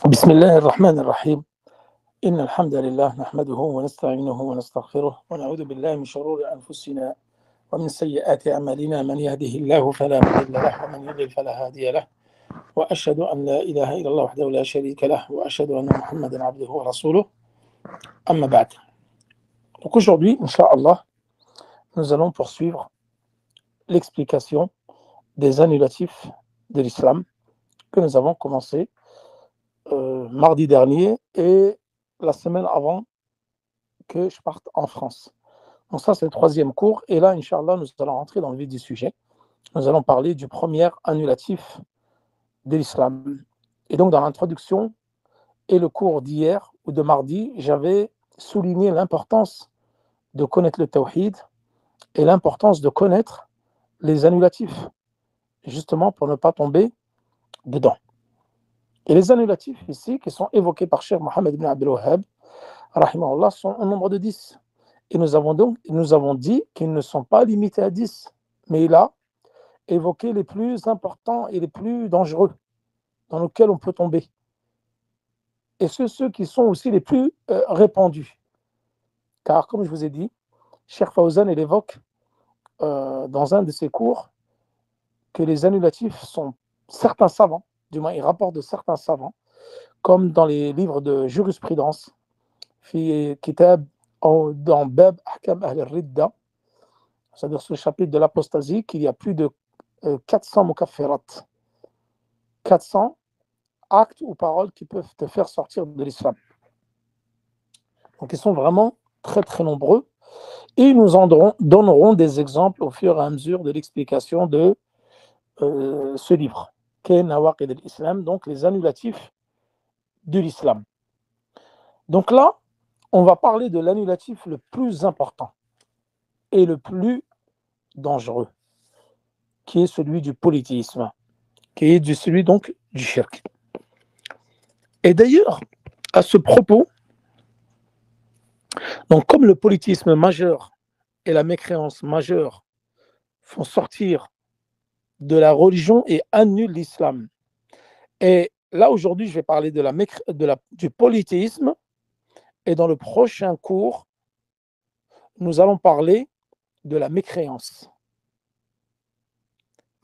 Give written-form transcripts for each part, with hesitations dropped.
بسم الله الرحمن الرحيم إن الحمد لله نحمده ونستعينه ونستغفره ونعوذ بالله من شرور أنفسنا ومن سيئات أعمالنا من يهده الله فلا مضل له ومن يضلل فلا هادي له وأشهد أن لا إله إلا الله وحده لا شريك له وأشهد أن محمدا عبده ورسوله أما بعد. Donc aujourd'hui, Inch'Allah, nous allons poursuivre l'explication des annulatifs de l'islam que nous avons commencé mardi dernier et la semaine avant que je parte en France. Donc ça, c'est le troisième cours. Et là, Inch'Allah, nous allons rentrer dans le vif du sujet. Nous allons parler du premier annulatif de l'islam. Et donc, dans l'introduction et le cours d'hier ou de mardi, j'avais souligné l'importance de connaître le tawhid et l'importance de connaître les annulatifs, justement pour ne pas tomber dedans. Et les annulatifs ici, qui sont évoqués par Cheikh Mohammed ibn Abdel Wahhab, rahimahullah, sont au nombre de 10. Et nous avons dit qu'ils ne sont pas limités à 10, mais il a évoqué les plus importants et les plus dangereux dans lesquels on peut tomber. Et ceux qui sont aussi les plus répandus. Car comme je vous ai dit, Cheikh Fawzan il évoque dans un de ses cours que les annulatifs sont certains savants, du moins il rapporte de certains savants, comme dans les livres de jurisprudence, fi kitab dans Bab Ahkam Ahl al-Ridda, c'est-à-dire ce chapitre de l'apostasie, qu'il y a plus de 400 mukaffirat, 400 actes ou paroles qui peuvent te faire sortir de l'islam. Donc ils sont vraiment très très nombreux et nous en donnerons des exemples au fur et à mesure de l'explication de ce livre, qu'est Nawaqid al-Islam, donc les annulatifs de l'islam. Donc là, on va parler de l'annulatif le plus important et le plus dangereux, qui est celui du polythéisme, qui est celui donc du shirk. Et d'ailleurs, à ce propos, donc comme le polythéisme majeur et la mécréance majeure font sortir de la religion et annulent l'islam. Et là, aujourd'hui, je vais parler du polythéisme. Et dans le prochain cours, nous allons parler de la mécréance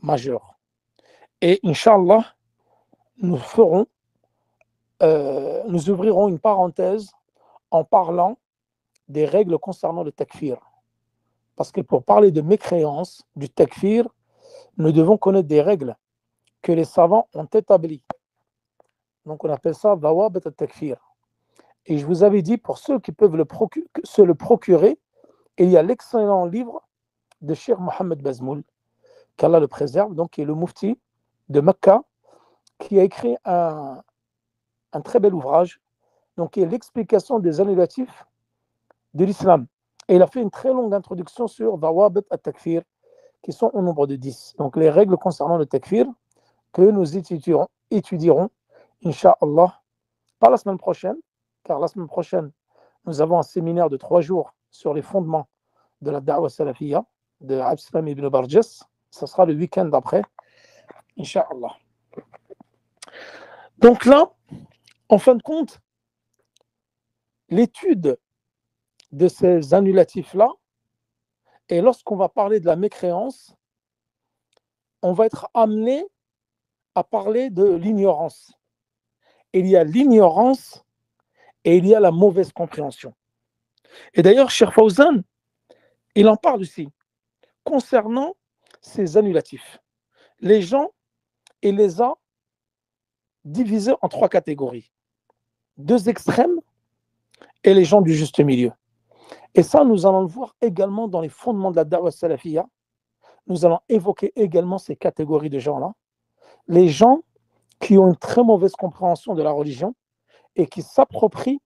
majeure. Et Inch'Allah, nous ouvrirons une parenthèse en parlant des règles concernant le takfir. Parce que pour parler de mécréance, du takfir, nous devons connaître des règles que les savants ont établies. Donc on appelle ça dawabit al-takfir. Et je vous avais dit, pour ceux qui peuvent se le procurer, il y a l'excellent livre de Cheikh Mohammed Bazmoul, qu'Allah le préserve, donc qui est le mufti de Mecca, qui a écrit un très bel ouvrage, donc qui est l'explication des annulatifs de l'islam. Et il a fait une très longue introduction sur dawabit al-takfir, qui sont au nombre de 10. Donc les règles concernant le takfir que nous étudierons, Inch'Allah, pas la semaine prochaine, car la semaine prochaine, nous avons un séminaire de 3 jours sur les fondements de la da'wa salafiyya de Abdeslam ibn Barjas. Ça sera le week-end d'après, Inch'Allah. Donc là, en fin de compte, l'étude de ces annulatifs-là, et lorsqu'on va parler de la mécréance, on va être amené à parler de l'ignorance. Il y a l'ignorance et il y a la mauvaise compréhension. Et d'ailleurs, Cheikh Fawzan, il en parle aussi, concernant ces annulatifs. Les gens, il les a divisés en 3 catégories. 2 extrêmes et les gens du juste milieu. Et ça, nous allons le voir également dans les fondements de la da'wa salafiyya. Nous allons évoquer également ces catégories de gens-là. Les gens qui ont une très mauvaise compréhension de la religion et qui s'approprient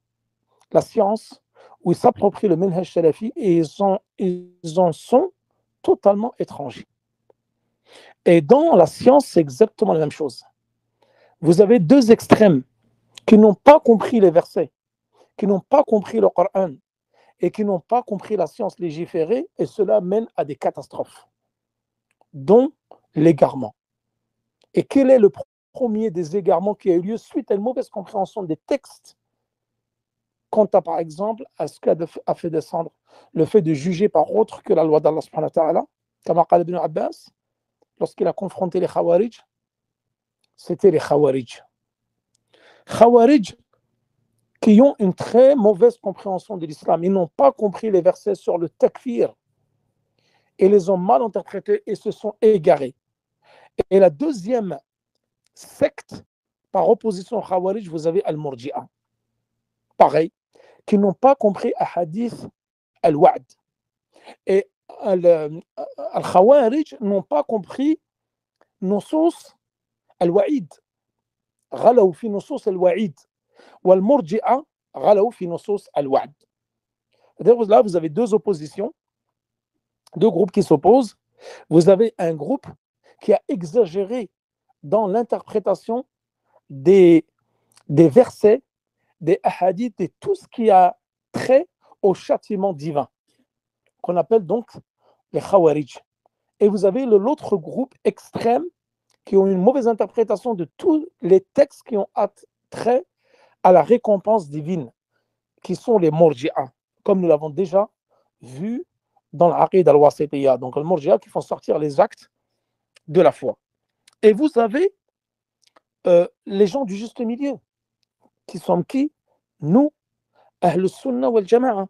la science ou ils s'approprient le manhaj salafi et ils en sont totalement étrangers. Et dans la science, c'est exactement la même chose. Vous avez 2 extrêmes qui n'ont pas compris les versets, qui n'ont pas compris le Coran et qui n'ont pas compris la science légiférée, et cela mène à des catastrophes, dont l'égarement. Et quel est le premier des égarements qui a eu lieu suite à une mauvaise compréhension des textes, quant à, par exemple, à ce qu'a fait descendre le fait de juger par autre que la loi d'Allah subhanahu wa ta'ala, comme qala Ibn Abbas, lorsqu'il a confronté les Khawarij, c'était les Khawarij. Khawarij qui ont une très mauvaise compréhension de l'islam. Ils n'ont pas compris les versets sur le takfir et les ont mal interprétés et se sont égarés. Et la deuxième secte, par opposition au Khawarij, vous avez Al-Murji'a. Pareil, qui n'ont pas compris Ahadith Al-Wa'd. Et Al-Khawarij n'ont pas compris Nusus Al-Wa'id. غلوا في نصوص الوعيد والمرجئة غلوا في نصوص الوعد. Là, vous avez deux oppositions, deux groupes qui s'opposent. Vous avez un groupe qui a exagéré dans l'interprétation des versets, des hadiths et tout ce qui a trait au châtiment divin, qu'on appelle donc les Khawarij. Et vous avez l'autre groupe extrême qui ont une mauvaise interprétation de tous les textes qui ont trait à la récompense divine, qui sont les Murji'a, comme nous l'avons déjà vu dans l'Aqid al-Wasitiyya. Donc les Murji'a qui font sortir les actes de la foi. Et vous avez les gens du juste milieu, qui sont qui? Nous, Ahl Sunnah wal Jama'a.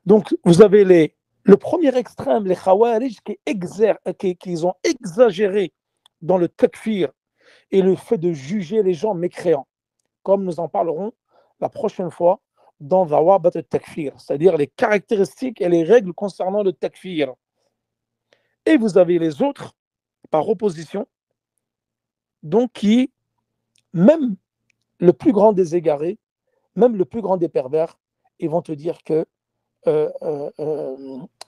Donc vous avez le premier extrême, les Khawarij, qui ont exagéré dans le takfir et le fait de juger les gens mécréants, comme nous en parlerons la prochaine fois dans Dhawabat al-Takfir, c'est-à-dire les caractéristiques et les règles concernant le takfir. Et vous avez les autres, par opposition, donc qui, même le plus grand des égarés, même le plus grand des pervers, ils vont te dire que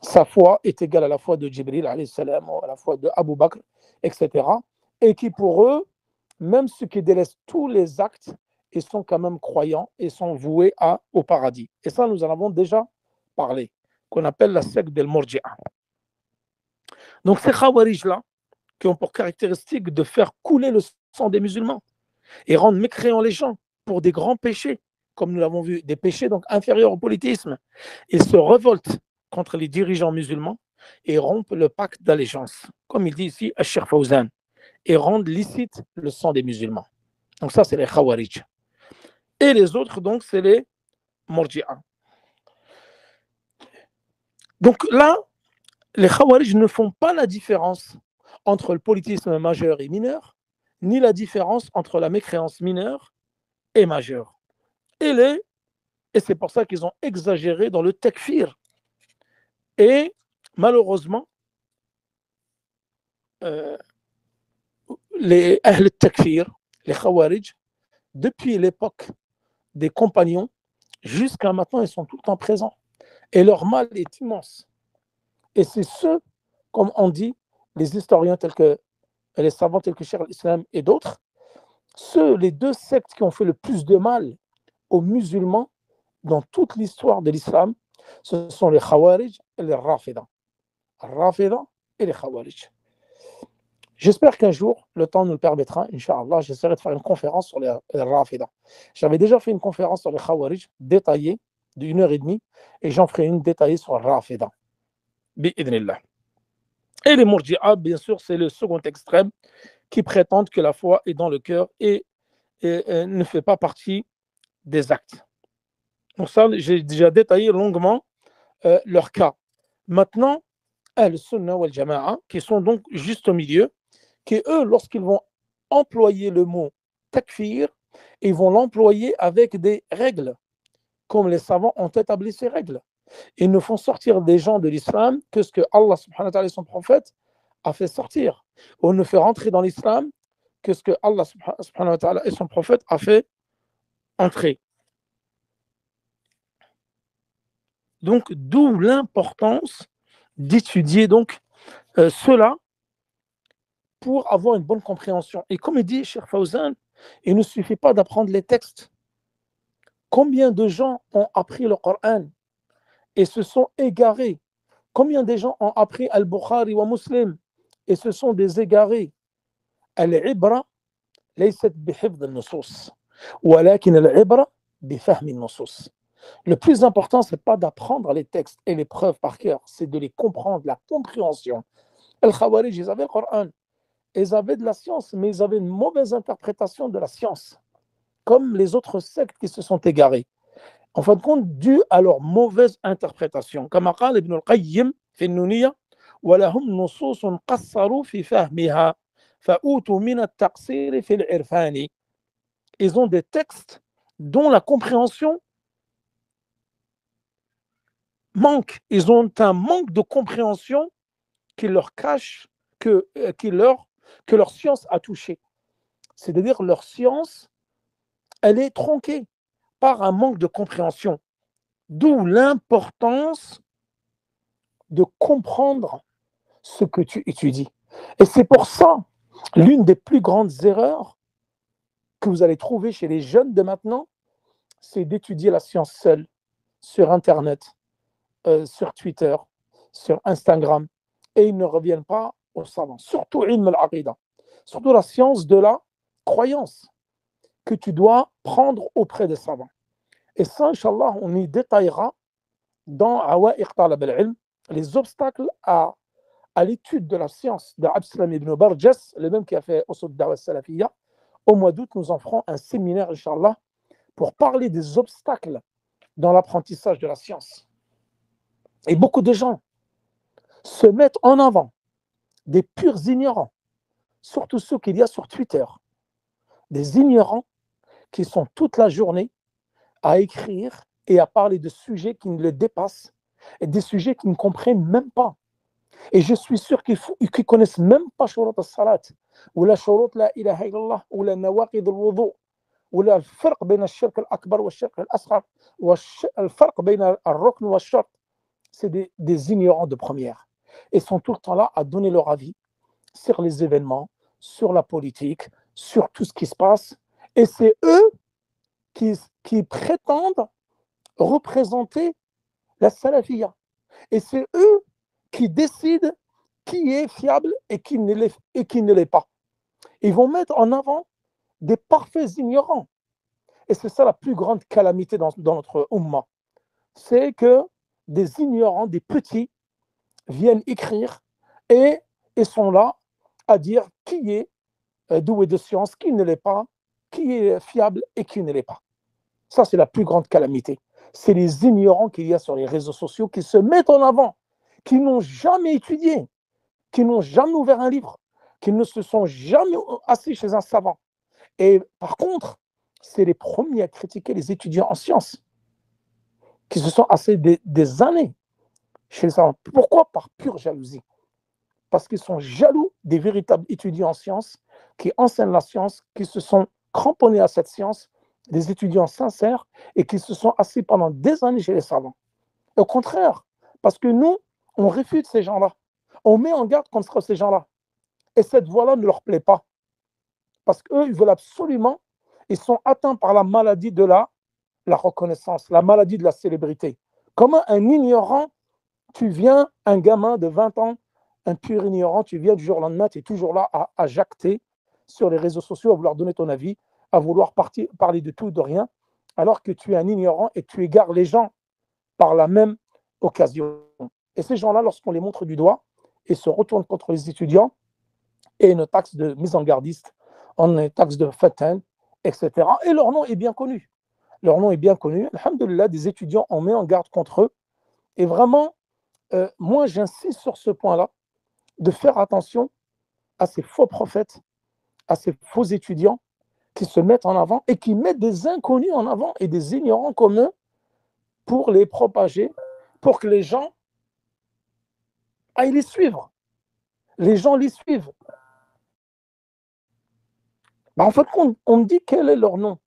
sa foi est égale à la foi de Jibril, alayhi salam, ou à la foi de Abu Bakr, etc. Et qui pour eux, même ceux qui délaissent tous les actes, ils sont quand même croyants et sont voués au paradis. Et ça, nous en avons déjà parlé, qu'on appelle la secte del Murji'a. Donc ces Khawarij-là, qui ont pour caractéristique de faire couler le sang des musulmans et rendre mécréants les gens pour des grands péchés, comme nous l'avons vu, des péchés donc inférieurs au polythéisme. Ils se révoltent contre les dirigeants musulmans et rompent le pacte d'allégeance, comme il dit ici à Cheikh Fawzan, et rendent licite le sang des musulmans. Donc ça, c'est les Khawarij. Et les autres, donc, c'est les Murji'a. Donc là, les Khawarij ne font pas la différence entre le polythéisme majeur et mineur, ni la différence entre la mécréance mineure et majeure. Et c'est pour ça qu'ils ont exagéré dans le takfir. Et malheureusement, les Ahl takfir, les Khawarij, depuis l'époque des compagnons, jusqu'à maintenant, ils sont tout le temps présents. Et leur mal est immense. Et c'est ceux, comme on dit, les historiens tels que les savants tels que Cheikh al-Islam et d'autres, les deux sectes qui ont fait le plus de mal aux musulmans dans toute l'histoire de l'islam, ce sont les Khawarij et les Rafida. Rafida et les Khawarij. J'espère qu'un jour, le temps nous le permettra, Inch'Allah, j'essaierai de faire une conférence sur les Rafida. J'avais déjà fait une conférence sur les Khawarij détaillée d'1 heure et demie, et j'en ferai une détaillée sur les Rafida. Bi'idnillah. Et les Murji'a, bien sûr, c'est le second extrême qui prétendent que la foi est dans le cœur et ne fait pas partie des actes. Donc ça, j'ai déjà détaillé longuement leur cas. Maintenant, Al-Sunnah wal Jama'a, qui sont donc juste au milieu, qui eux, lorsqu'ils vont employer le mot takfir, ils vont l'employer avec des règles, comme les savants ont établi ces règles. Ils ne font sortir des gens de l'islam que ce que Allah subhanahu wa ta'ala et son prophète a fait sortir. On ne fait rentrer dans l'islam que ce que Allah subhanahu wa ta'ala et son prophète a fait entrer. Donc, d'où l'importance d'étudier donc cela pour avoir une bonne compréhension. Et comme il dit Cheikh Fawzan, il ne suffit pas d'apprendre les textes. Combien de gens ont appris le Coran et se sont égarés? Combien de gens ont appris Al-Bukhari ou Muslim et se sont des égarés? Al-Ibra ليست بحفظ النصوص ولكن العبرة بفهم النصوص. Le plus important, ce n'est pas d'apprendre les textes et les preuves par cœur, c'est de les comprendre, la compréhension. Les Khawarij, ils avaient le Coran, ils avaient de la science, mais ils avaient une mauvaise interprétation de la science, comme les autres sectes qui se sont égarés. En fin de compte, dû à leur mauvaise interprétation. Comme قال ابن القيم في النونية ولهم نصوص قصروا في فهمها فأوتوا من التقصير في العرفان. Ils ont des textes dont la compréhension manque. Ils ont un manque de compréhension qui leur cache, que leur science a touché. C'est-à-dire leur science, elle est tronquée par un manque de compréhension. D'où l'importance de comprendre ce que tu étudies. Et c'est pour ça, l'une des plus grandes erreurs que vous allez trouver chez les jeunes de maintenant, c'est d'étudier la science seule, sur Internet, sur Twitter, sur Instagram, et ils ne reviennent pas au savant. Surtout ilm al-aqida, surtout la science de la croyance que tu dois prendre auprès des savants. Et ça, Inch'Allah, on y détaillera dans Awa'iq Talab al-Ilm, les obstacles à l'étude de la science de Abdeslam ibn Barjas, le même qui a fait Usul Da'wa Salafiyya. Au mois d'août, nous en ferons un séminaire, Inch'Allah, pour parler des obstacles dans l'apprentissage de la science. Et beaucoup de gens se mettent en avant des purs ignorants, surtout ceux qu'il y a sur Twitter, des ignorants qui sont toute la journée à écrire et à parler de sujets qui ne les dépassent et des sujets qu'ils ne comprennent même pas. Et je suis sûr qu'ils ne connaissent même pas shurut al-salat, ou la shurut la ilaha illallah, ou la nawaqid al-wudu, ou la al-farq bayna al-shirk al-akbar wa al-shirk al-asghar, ou al-farq bayna al-rukn wa al-shart. C'est des ignorants de première. Ils sont tout le temps là à donner leur avis sur les événements, sur la politique, sur tout ce qui se passe. Et c'est eux qui prétendent représenter la salafiyya. Et c'est eux qui décident qui est fiable et qui ne l'est pas. Ils vont mettre en avant des parfaits ignorants. Et c'est ça la plus grande calamité dans notre ummah. C'est que des ignorants, des petits, viennent écrire et sont là à dire qui est doué de science, qui ne l'est pas, qui est fiable et qui ne l'est pas. Ça, c'est la plus grande calamité. C'est les ignorants qu'il y a sur les réseaux sociaux qui se mettent en avant, qui n'ont jamais étudié, qui n'ont jamais ouvert un livre, qui ne se sont jamais assis chez un savant. Et par contre, c'est les premiers à critiquer les étudiants en sciences, qui se sont assis des années chez les savants. Pourquoi? Par pure jalousie. Parce qu'ils sont jaloux des véritables étudiants en sciences, qui enseignent la science, qui se sont cramponnés à cette science, des étudiants sincères, et qui se sont assis pendant des années chez les savants. Au contraire, parce que nous, on réfute ces gens-là. On met en garde contre ces gens-là. Et cette voie-là ne leur plaît pas. Parce qu'eux, ils veulent absolument, ils sont atteints par la maladie de la reconnaissance, la maladie de la célébrité. Comment un ignorant, tu viens, un gamin de 20 ans, un pur ignorant, tu viens du jour au lendemain, tu es toujours là à jacter sur les réseaux sociaux, à vouloir donner ton avis, à vouloir parler de tout, de rien, alors que tu es un ignorant et tu égares les gens par la même occasion. Et ces gens-là, lorsqu'on les montre du doigt, ils se retournent contre les étudiants et une taxe de mise en gardiste, une taxe de fatin, etc. Et leur nom est bien connu. Leur nom est bien connu. Alhamdulillah, des étudiants, on met en garde contre eux. Et vraiment, moi, j'insiste sur ce point-là, de faire attention à ces faux prophètes, à ces faux étudiants qui se mettent en avant et qui mettent des inconnus en avant et des ignorants comme eux pour les propager, pour que les gens aillent les suivre. Les gens les suivent. En fait, on me dit quel est leur nom.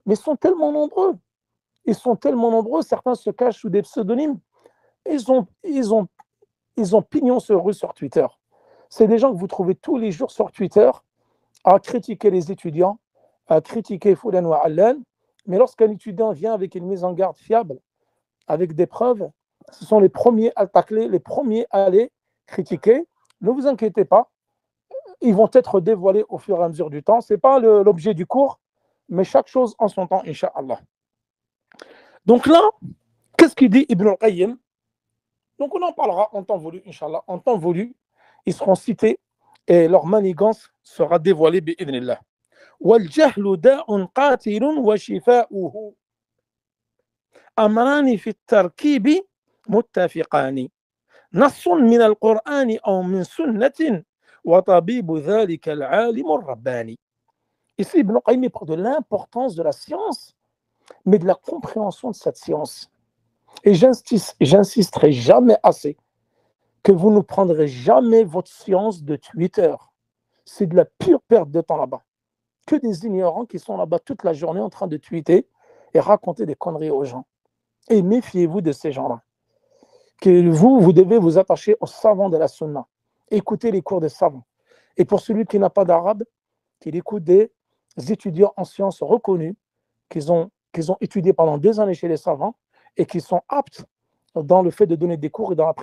Mais ils sont tellement nombreux. Ils sont tellement nombreux, certains se cachent sous des pseudonymes. Ils ont pignon sur rue sur Twitter. C'est des gens que vous trouvez tous les jours sur Twitter à critiquer les étudiants, à critiquer Foulan ou Allan. Mais lorsqu'un étudiant vient avec une mise en garde fiable, avec des preuves, ce sont les premiers à tacler, les premiers à les critiquer. Ne vous inquiétez pas, ils vont être dévoilés au fur et à mesure du temps. Ce n'est pas l'objet du cours, mais chaque chose en son temps, Inch'Allah. Donc là, qu'est-ce qu'il dit Ibn al-Qayyim? Donc on en parlera en temps voulu, Inch'Allah. En temps voulu, ils seront cités et leur manigance sera dévoilée, bi'idhnillah. وَالْجَهْلُ دَاءٌ قَاتِلٌ وَشِفَاؤُهُ أمران في التركيب متفقان نص من القرآن أو من سنة وطبيب ذلك العالم الرباني. Ici, Ibn Qayyim parle de l'importance de la science, mais de la compréhension de cette science. Et j'insisterai jamais assez que vous ne prendrez jamais votre science de Twitter. C'est de la pure perte de temps là-bas. Que des ignorants qui sont là-bas toute la journée en train de tweeter et raconter des conneries aux gens. Et méfiez-vous de ces gens-là. Que vous devez vous attacher aux savants de la sunna. Écoutez les cours des savants. Et pour celui qui n'a pas d'arabe, qu'il écoute des étudiants en sciences reconnus, qu'ils ont étudié pendant 2 années chez les savants et qui sont aptes dans le fait de donner des cours et dans la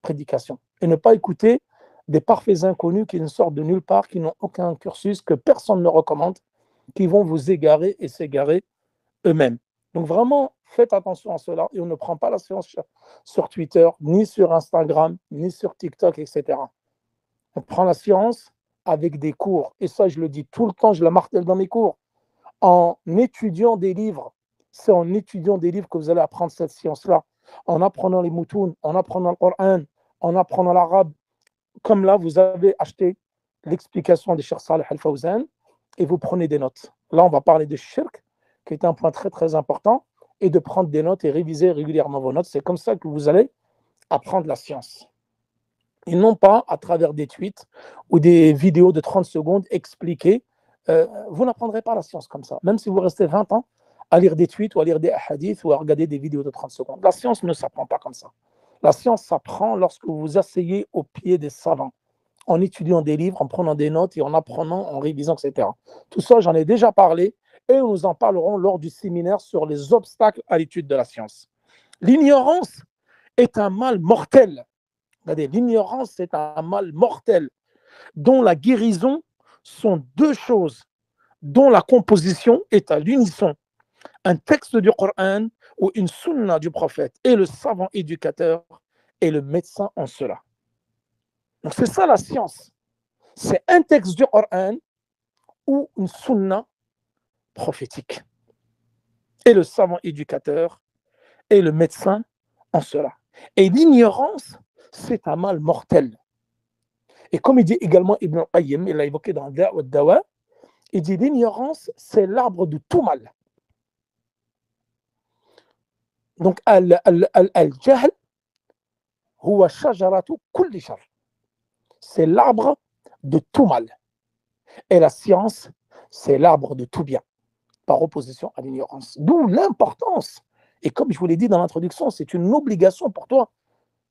prédication. Et ne pas écouter des parfaits inconnus qui ne sortent de nulle part, qui n'ont aucun cursus, que personne ne recommande, qui vont vous égarer et s'égarer eux-mêmes. Donc vraiment, faites attention à cela et on ne prend pas la science sur Twitter, ni sur Instagram, ni sur TikTok, etc. On prend la science avec des cours. Et ça, je le dis tout le temps, je la martèle dans mes cours. En étudiant des livres, c'est en étudiant des livres que vous allez apprendre cette science-là. En apprenant les moutouns, en apprenant le Coran, en apprenant l'arabe. Comme là, vous avez acheté l'explication de Cheikh Saleh Al-Fawzan et vous prenez des notes. Là, on va parler de shirk, qui est un point très très important, et de prendre des notes et réviser régulièrement vos notes. C'est comme ça que vous allez apprendre la science. Et non pas à travers des tweets ou des vidéos de 30 secondes expliquées. Vous n'apprendrez pas la science comme ça. Même si vous restez 20 ans à lire des tweets ou à lire des hadiths ou à regarder des vidéos de 30 secondes. La science ne s'apprend pas comme ça. La science s'apprend lorsque vous vous asseyez au pied des savants, en étudiant des livres, en prenant des notes et en apprenant, en révisant, etc. Tout ça, j'en ai déjà parlé et nous en parlerons lors du séminaire sur les obstacles à l'étude de la science. L'ignorance est un mal mortel. Regardez, l'ignorance est un mal mortel dont la guérison sont 2 choses, dont la composition est à l'unisson. Un texte du Coran ou une sunna du prophète et le savant éducateur et le médecin en cela. Donc c'est ça la science. C'est un texte du Coran ou une sunna prophétique. Et le savant éducateur et le médecin en cela. Et l'ignorance, c'est un mal mortel. Et comme il dit également Ibn al-Qayyim, il l'a évoqué dans Da' wa Dawa, il dit l'ignorance, c'est l'arbre de tout mal. Donc, al-jahl, huwa shajaratu kulli shar. C'est l'arbre de tout mal. Et la science, c'est l'arbre de tout bien, par opposition à l'ignorance. D'où l'importance. Et comme je vous l'ai dit dans l'introduction, c'est une obligation pour toi,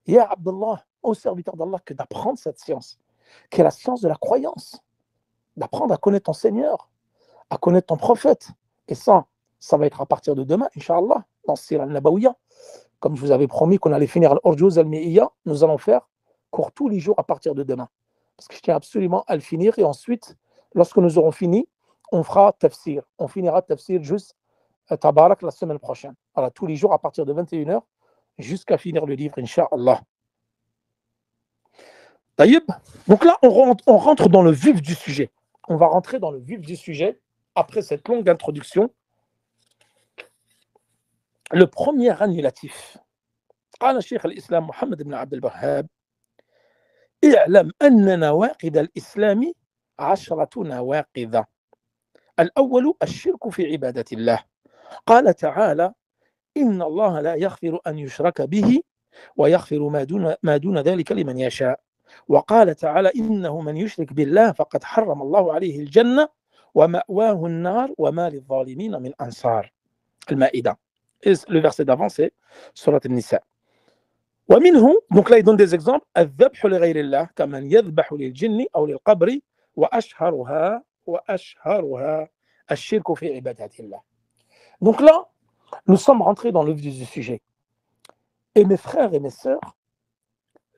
Ya Abdullah, au serviteur d'Allah, que d'apprendre cette science, qui est la science de la croyance, d'apprendre à connaître ton Seigneur, à connaître ton prophète. Et ça va être à partir de demain, Inch'Allah, dans Sira al-Nabawiya. Comme je vous avais promis qu'on allait finir l'Urjuz al-Mi'iyya, nous allons faire cours tous les jours à partir de demain. Parce que je tiens absolument à le finir. Et ensuite, lorsque nous aurons fini, on fera tafsir. On finira tafsir juste Tabarak la semaine prochaine. Voilà, tous les jours à partir de 21h jusqu'à finir le livre, Inch'Allah. Taïb. Donc là, on rentre dans le vif du sujet. On va rentrer dans le vif du sujet après cette longue introduction. Le premier annulatif. قال الشيخ الإسلام محمد بن عبد الوهاب اعلم أن نواقض الإسلام 10 نواقض. الأول الشرك في عبادة الله. قال تعالى إن الله لا يغفر أن يشرك به ويغفر ما دون ذلك لمن يشاء. وقال تعالى إنه من يشرك بالله فقد حرم الله عليه الجنة ومأواه النار وما للظالمين من أنصار. المائدة. Et le verset d'avant, c'est Surat al-Nisa. ومنه, donc là il donne des exemples, الذبح لغير الله كمن يذبح للجن أو للقبر وأشهرها الشرك في عبادة الله. Donc là, nous sommes rentrés dans le vif du sujet. Et mes frères et mes sœurs,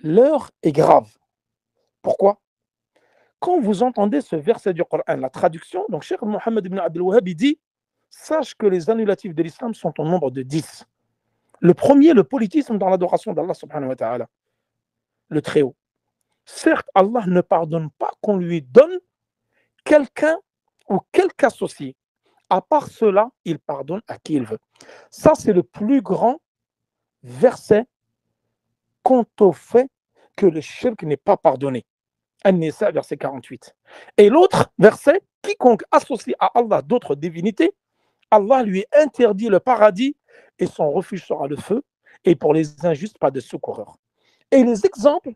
l'heure est grave. Pourquoi? quand vous entendez ce verset du Coran, la traduction, donc Cheikh Mohammed ibn Abdel Wahhab dit, sache que les annulatifs de l'islam sont au nombre de 10. Le premier, le polythéisme dans l'adoration d'Allah subhanahu wa ta'ala, le Très-Haut. Certes, Allah ne pardonne pas qu'on lui donne quelqu'un ou quelque associé. À part cela, il pardonne à qui il veut. Ça, c'est le plus grand verset quant au fait que le shirk n'est pas pardonné. An-Nisa, verset 48. Et l'autre verset, quiconque associe à Allah d'autres divinités, Allah lui interdit le paradis et son refuge sera le feu, et pour les injustes, pas de secoureur. Et les exemples,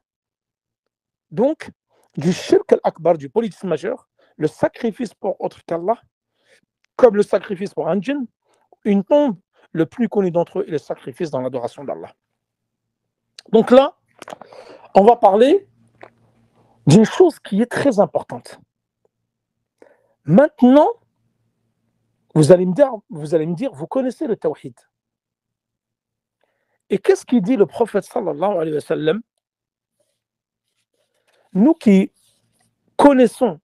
donc, du shirk al-akbar, du polythéisme majeur, le sacrifice pour autre qu'Allah, comme le sacrifice pour un djinn, une tombe, le plus connu d'entre eux est le sacrifice dans l'adoration d'Allah. Donc là, on va parler d'une chose qui est très importante. Maintenant, vous allez me dire, vous connaissez le tawhid. Et qu'est-ce qu'il dit le prophète sallallahu alayhi wa sallam? Nous qui connaissons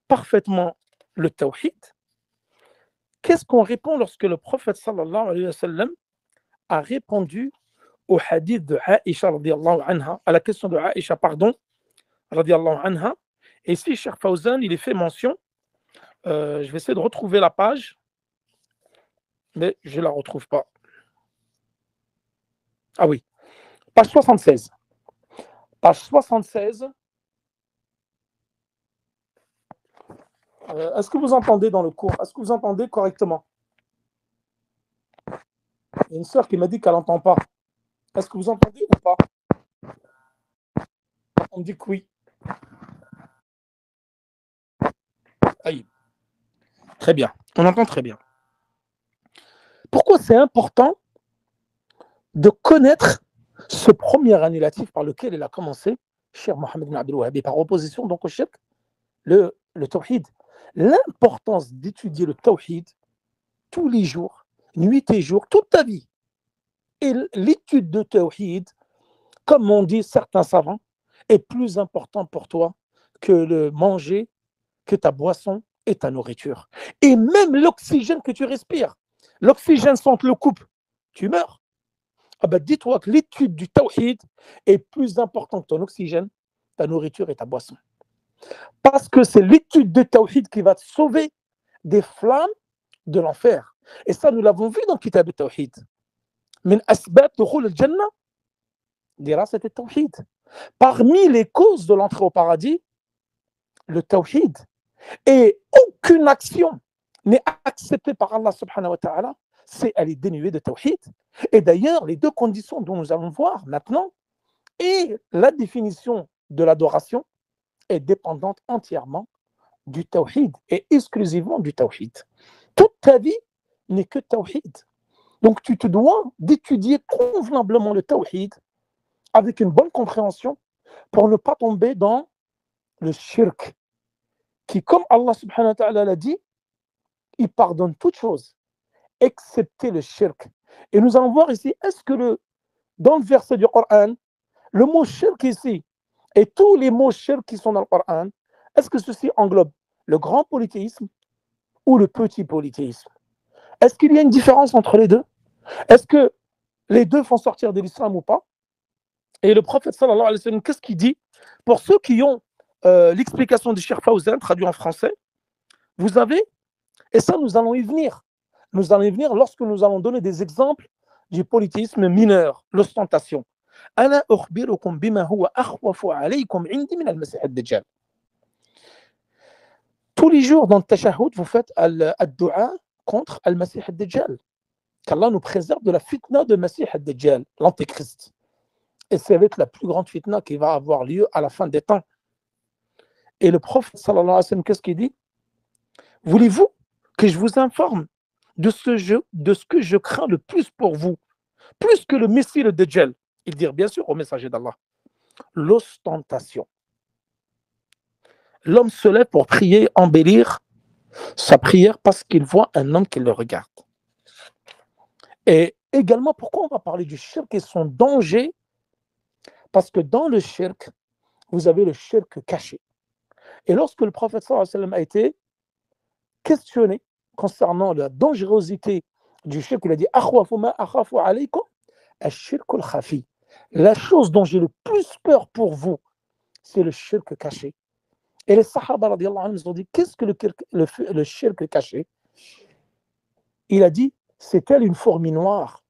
parfaitement le tawhid, qu'est-ce qu'on répond lorsque le prophète sallallahu alayhi wa sallam a répondu au hadith de Aïcha radiallahu anha, à la question de Aïcha, pardon, radiallahu anha. Et ici, Cheikh Fawzan, il est fait mention, je vais essayer de retrouver la page, mais je ne la retrouve pas. Ah oui, page 76. Page 76. Est-ce que vous entendez dans le cours? Est-ce que vous entendez correctement? Il y a une sœur qui m'a dit qu'elle n'entend pas. Est-ce que vous entendez ou pas? On me dit que oui. Aïe. Très bien, on entend très bien. Pourquoi c'est important de connaître ce premier annulatif par lequel il a commencé, Cheikh Mohammed ibn Abdel Wahhab, et par opposition donc au shirk, le tawhid. L'importance d'étudier le tawhid tous les jours, nuit et jour, toute ta vie. Et l'étude de tawhid, comme on dit certains savants, est plus important pour toi que le manger, que ta boisson et ta nourriture. Et même l'oxygène que tu respires. L'oxygène, si on te le coupe, tu meurs. Ah ben, dis-toi que l'étude du tawhid est plus importante que ton oxygène, ta nourriture et ta boisson. Parce que c'est l'étude du tawhid qui va te sauver des flammes de l'enfer. Et ça, nous l'avons vu dans Kitab al-Tawhid. Min asbab dukhul al-jannah, dira c'était tawhid. Parmi les causes de l'entrée au paradis, le tawhid. Et aucune action n'est acceptée par Allah subhanahu wa ta'ala si elle est dénuée de tawhid. Et d'ailleurs, les deux conditions dont nous allons voir maintenant et la définition de l'adoration est dépendante entièrement du tawhid et exclusivement du tawhid. Toute ta vie n'est que tawhid. Donc tu te dois d'étudier convenablement le tawhid avec une bonne compréhension pour ne pas tomber dans le shirk qui, comme Allah subhanahu wa ta'ala l'a dit, il pardonne toutes choses excepté le shirk. Et nous allons voir ici, est-ce que dans le verset du Coran, le mot shirk ici et tous les mots shirk qui sont dans le Coran, est-ce que ceci englobe le grand polythéisme ou le petit polythéisme? Est-ce qu'il y a une différence entre les deux? Est-ce que les deux font sortir de l'islam ou pas? Et le prophète sallallahu alayhi wa sallam, qu'est-ce qu'il dit? Pour ceux qui ont l'explication de Cheikh Fawzan, traduit en français, vous avez, et ça nous allons y venir. Nous allons y venir lorsque nous allons donner des exemples du polythéisme mineur, l'ostentation. أنا أخبركم بما هو أخوف عليكم عندي من المسيح الدجال. Tous les jours dans le tashahhud, vous faites al-dua contre al-Masih al-Dajjal. Qu'Allah nous préserve de la fitna de Masih al-Dajjal, l'antéchrist. Et ça va être la plus grande fitna qui va avoir lieu à la fin des temps. Et le prophète sallallahu alayhi wa sallam, qu'est-ce qu'il dit? Voulez-vous que je vous informe de ce que je crains le plus pour vous, plus que le Messie le Dajjal? Il dit bien sûr au messager d'Allah, l'ostentation. L'homme se lève pour prier, embellir sa prière parce qu'il voit un homme qui le regarde. Et également, pourquoi on va parler du shirk et son danger? Parce que dans le shirk, vous avez le shirk caché. Et lorsque le prophète sallallahu alayhi wa sallam a été questionné concernant la dangerosité du shirk, il a dit akhwafu ma akhafu alaykum ash-shirkul khafi. La chose dont j'ai le plus peur pour vous, c'est le shirk caché. Et les sahaba radiyallahu anhum ont dit qu'est-ce que le shirk caché? Il a dit c'est tel une fourmi noire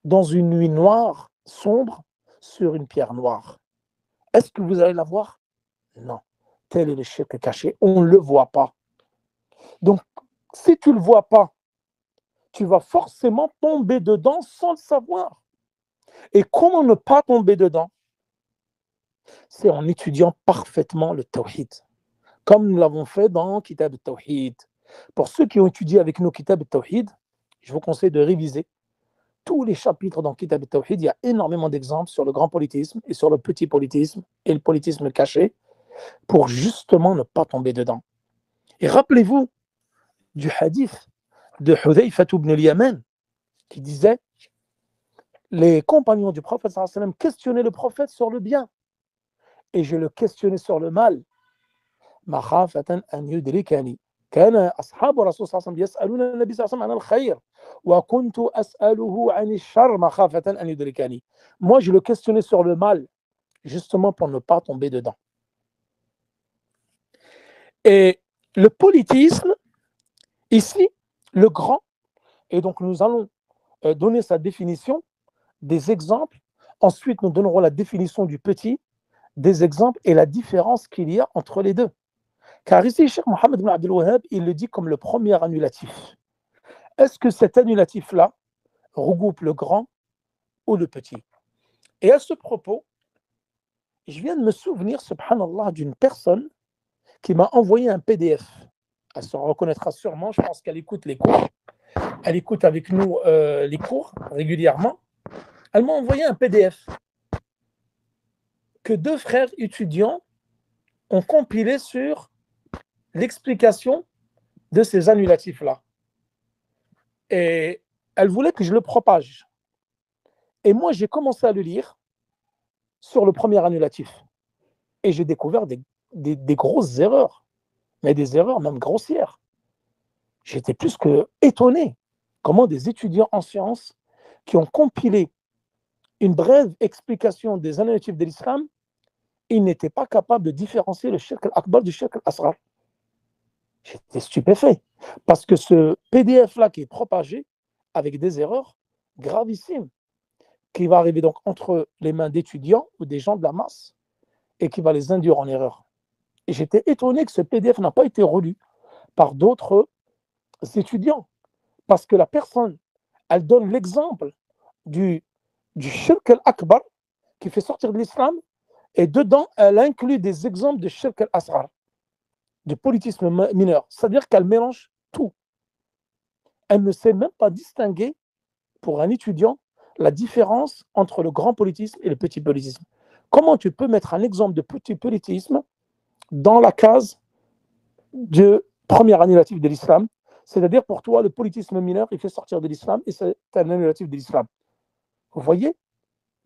dans une nuit noire, sombre, sur une pierre noire. Est-ce que vous allez la voir? Non. Tel est le shirk caché. On ne le voit pas. Donc, si tu ne le vois pas, tu vas forcément tomber dedans sans le savoir. Et comment ne pas tomber dedans? C'est en étudiant parfaitement le tawhid, comme nous l'avons fait dans Kitab al-Tawhid. Pour ceux qui ont étudié avec nous Kitab al-Tawhid, je vous conseille de réviser tous les chapitres dans Kitab al-Tawhid. Il y a énormément d'exemples sur le grand polythéisme et sur le petit polythéisme et le polythéisme caché pour justement ne pas tomber dedans. Et rappelez-vous du hadith de Hudhayfa ibn al-Yaman qui disait les compagnons du prophète sallallahu alayhi wa sallam questionnaient le prophète sur le bien et je le questionnais sur le mal. مخافة أن يدركني كان أصحاب الرسول صلى الله عليه وسلم يسألون النبي صلى الله عليه وسلم عن الخير وكنت أسأله عن الشر مخافة أن يدركني. Moi je le questionnais sur le mal justement pour ne pas tomber dedans. Et le polythéisme ici, le grand, et donc nous allons donner sa définition, des exemples, ensuite nous donnerons la définition du petit, des exemples et la différence qu'il y a entre les deux. Car ici, Cheikh Mohammed ibn Abdul Wahhab, il le dit comme le premier annulatif. Est-ce que cet annulatif-là regroupe le grand ou le petit? Et à ce propos, je viens de me souvenir, subhanallah, d'une personne qui m'a envoyé un PDF. Elle se reconnaîtra sûrement, je pense qu'elle écoute les cours. Elle écoute avec nous les cours régulièrement. Elle m'a envoyé un PDF que deux frères étudiants ont compilé sur l'explication de ces annulatifs-là. Et elle voulait que je le propage. Et moi, j'ai commencé à le lire sur le premier annulatif. Et j'ai découvert des grosses erreurs, mais des erreurs même grossières. J'étais plus que étonné comment des étudiants en sciences qui ont compilé une brève explication des annulatifs de l'islam, ils n'étaient pas capables de différencier le shirk al-akbar du shirk al-asghar. J'étais stupéfait. Parce que ce PDF-là qui est propagé avec des erreurs gravissimes, qui va arriver donc entre les mains d'étudiants ou des gens de la masse et qui va les induire en erreur. Et j'étais étonné que ce PDF n'a pas été relu par d'autres étudiants. Parce que la personne, elle donne l'exemple du shirk al-akbar qui fait sortir de l'islam et dedans, elle inclut des exemples de shirk al-asghar, de politisme mineur. C'est-à-dire qu'elle mélange tout. Elle ne sait même pas distinguer, pour un étudiant, la différence entre le grand politisme et le petit politisme. Comment tu peux mettre un exemple de petit politisme dans la case du premier annulatif de l'islam? C'est-à-dire pour toi, le politisme mineur, il fait sortir de l'islam et c'est un annulatif de l'islam. Vous voyez,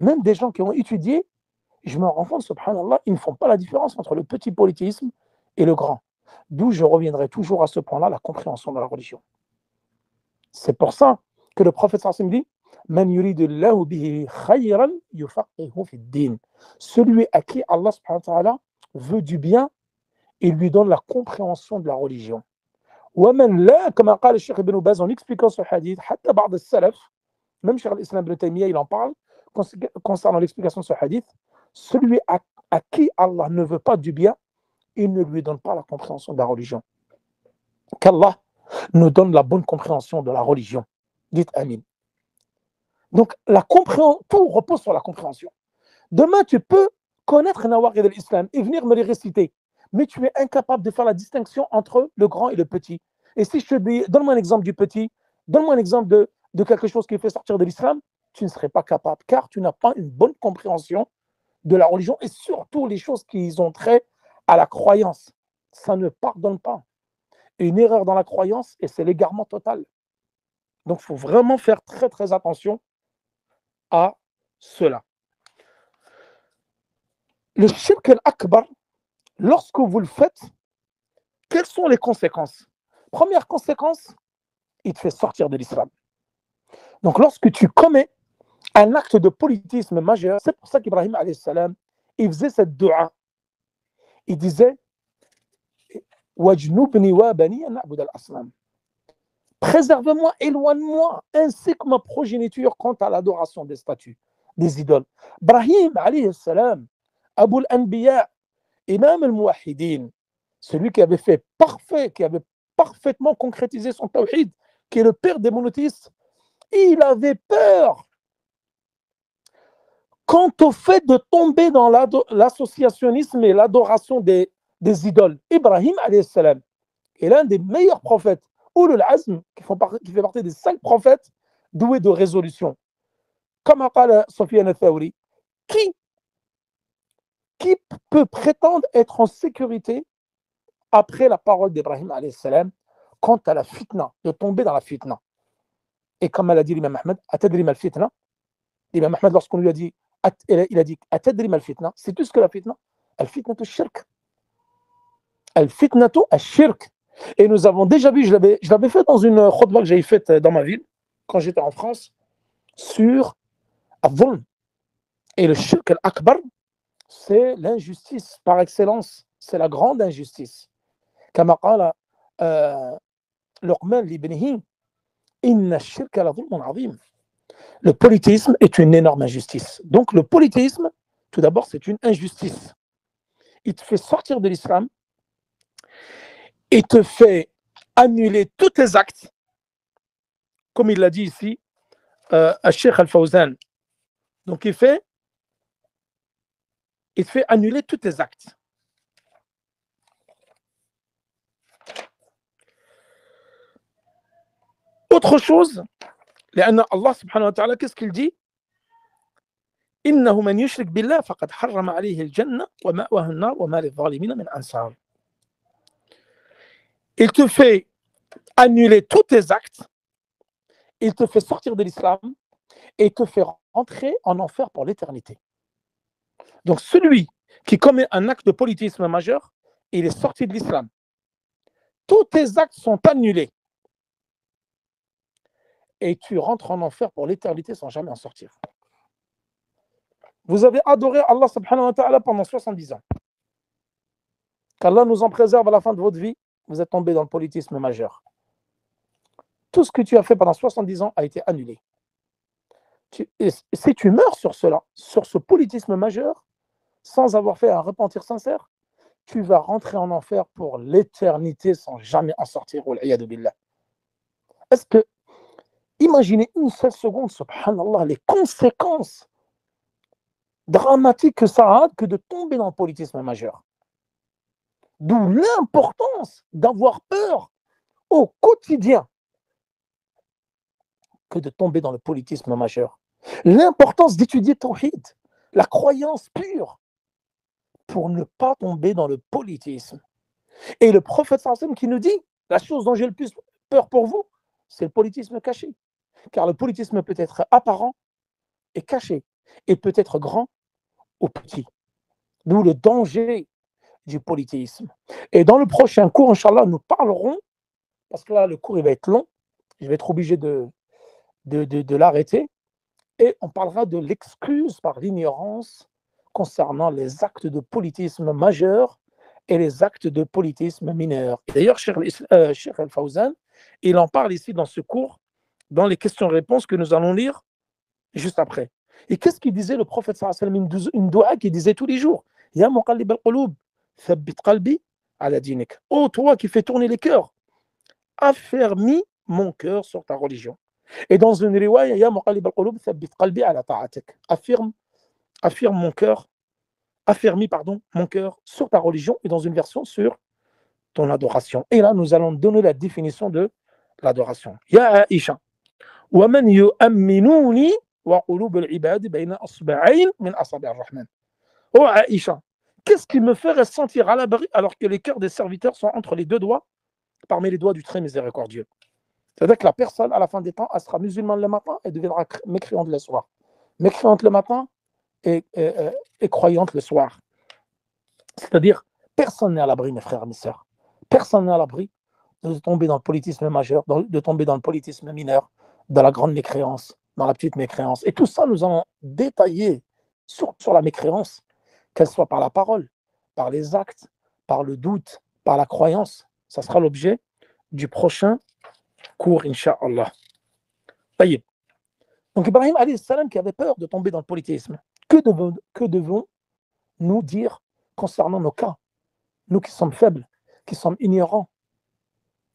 même des gens qui ont étudié, je me rends compte, subhanallah, ils ne font pas la différence entre le petit polythéisme et le grand. D'où je reviendrai toujours à ce point-là, la compréhension de la religion. C'est pour ça que le prophète sallallahu alayhi wa sallam dit Man yuridullahu bihi khayran yufaqihu fi din. Celui à qui Allah subhanahu wa ta'ala veut du bien, il lui donne la compréhension de la religion. ومن لا كما قال الشيخ ابن باز en expliquant ce hadith, حتى بعض السلف, même Cheikh al-Islam ibn Taymiyyah, il en parle concernant l'explication de ce hadith, celui à qui Allah ne veut pas du bien, il ne lui donne pas la compréhension de la religion. Qu'Allah nous donne la bonne compréhension de la religion. Dites Amin. Donc, tout repose sur la compréhension. Demain, tu peux connaître Nawaqid al-Islam et venir me les réciter, mais tu es incapable de faire la distinction entre le grand et le petit. Et si je te dis, donne-moi un exemple du petit, donne-moi un exemple de quelque chose qui fait sortir de l'islam, tu ne serais pas capable, car tu n'as pas une bonne compréhension de la religion et surtout les choses qui ont trait à la croyance. Ça ne pardonne pas. Une erreur dans la croyance et c'est l'égarement total. Donc, il faut vraiment faire très, très attention à cela. Le shirk al-akbar, lorsque vous le faites, quelles sont les conséquences? Première conséquence, il te fait sortir de l'islam. Donc, lorsque tu commets un acte de polythéisme majeur, c'est pour ça qu'Ibrahim, alayhi salam, il faisait cette dua. Il disait Wajnubni wa bani an na'bud al-asnam. Préserve-moi, éloigne-moi, ainsi que ma progéniture quant à l'adoration des statues, des idoles. Ibrahim, alayhi salam, Abu al-Anbiya, Imam al-Muwahhidin, celui qui avait fait parfait, qui avait parfaitement concrétisé son tawhid, qui est le père des monothéistes, il avait peur quant au fait de tomber dans l'associationnisme et l'adoration des idoles. Ibrahim, alayhi salam, est l'un des meilleurs prophètes, Ulul Azm, qui fait partie des 5 prophètes doués de résolution. Comme a dit Sufyan al-Thawri, qui peut prétendre être en sécurité après la parole d'Ibrahim alayhi salam quant à la fitna, de tomber dans la fitna? Et comme elle a dit l'imam Ahmed, Atadri mal fitna, l'imam Ahmed, lorsqu'on lui a dit, il a dit Atadri mal fitna, c'est tout ce que la fitna, al-fitnatu shirk. Al-fitnatu al-shirk. Et nous avons déjà vu, je l'avais fait dans une khutbah que j'avais faite dans ma ville, quand j'étais en France, sur al-dhulm. Et le shirk al-akbar, c'est l'injustice par excellence, c'est la grande injustice. Kama qala Luqman libnihi, inna ash-shirka la dhulmun azim. Le polythéisme est une énorme injustice. Donc le polythéisme, tout d'abord, c'est une injustice. Il te fait sortir de l'islam, il te fait annuler tous tes actes, comme il l'a dit ici, à Cheikh Al-Fawzan. Donc il te fait annuler tous tes actes. Autre chose, Allah subhanahu wa ta'ala, qu'est-ce qu'il dit? إنه من يشرك بالله فقد حرم عليه الجنة ومأواه النار وما للظالمين من أنصار. Il te fait annuler tous tes actes, il te fait sortir de l'islam et te fait rentrer en enfer pour l'éternité. Donc celui qui commet un acte de polythéisme majeur, il est sorti de l'islam. Tous tes actes sont annulés et tu rentres en enfer pour l'éternité sans jamais en sortir. Vous avez adoré Allah subhanahu wa ta'ala pendant 70 ans. Qu'Allah nous en préserve à la fin de votre vie, vous êtes tombé dans le polythéisme majeur. Tout ce que tu as fait pendant 70 ans a été annulé. Si tu meurs sur cela, sur ce polythéisme majeur, sans avoir fait un repentir sincère, tu vas rentrer en enfer pour l'éternité sans jamais en sortir. Est-ce que, imaginez une seule seconde, subhanallah, les conséquences dramatiques que ça a que de tomber dans le polythéisme majeur. D'où l'importance d'avoir peur au quotidien que de tomber dans le polythéisme majeur. L'importance d'étudier Tawhid, la croyance pure, pour ne pas tomber dans le polythéisme. Et le prophète sallam qui nous dit, la chose dont j'ai le plus peur pour vous, c'est le polythéisme caché. Car le polythéisme peut être apparent et caché, et peut être grand ou petit. D'où le danger du polythéisme. Et dans le prochain cours, Inch'Allah, nous parlerons, parce que là, le cours il va être long, je vais être obligé de l'arrêter, et on parlera de l'excuse par l'ignorance concernant les actes de polythéisme majeurs et les actes de polythéisme mineurs. Et d'ailleurs, Cheikh Al-Fawzan, il en parle ici dans ce cours, dans les questions-réponses que nous allons lire juste après. Et qu'est-ce qu'il disait le prophète sallallahu alayhi wa sallam, une dua qu'il disait tous les jours? Ya muqallib al-qulub, thabbit qalbi ala dinik. Oh, toi qui fais tourner les cœurs, affermis mon cœur sur ta religion. Et dans une riwaya, ya muqallib al-qulub, thabbit qalbi ala ta'atik. Affirme mon cœur, affermis mon cœur sur ta religion, et dans une version sur ton adoration. Et là, nous allons donner la définition de l'adoration. Ya Aisha, wa man yu'amminuni wa qulub al-ibad bayna asba'ayn min asabi' ar-rahman. Oh Aisha, qu'est-ce qui me ferait sentir à l'abri alors que les cœurs des serviteurs sont entre les deux doigts, parmi les doigts du très miséricordieux? C'est-à-dire que la personne, à la fin des temps, elle sera musulmane le matin et deviendra mécréante le soir. Mécréante le matin et croyante le soir. C'est-à-dire Personne n'est à l'abri, mes frères et mes sœurs. Personne n'est à l'abri de tomber dans le politisme majeur, de tomber dans le politisme mineur, dans la grande mécréance, dans la petite mécréance. Et tout ça, nous allons détailler sur la mécréance, qu'elle soit par la parole, par les actes, par le doute, par la croyance. Ça sera l'objet du prochain cours, Inch'Allah. Taïb. Donc Ibrahim alayhi salam qui avait peur de tomber dans le polythéisme, que devons-nous dire concernant nos cas, nous qui sommes faibles, qui sommes ignorants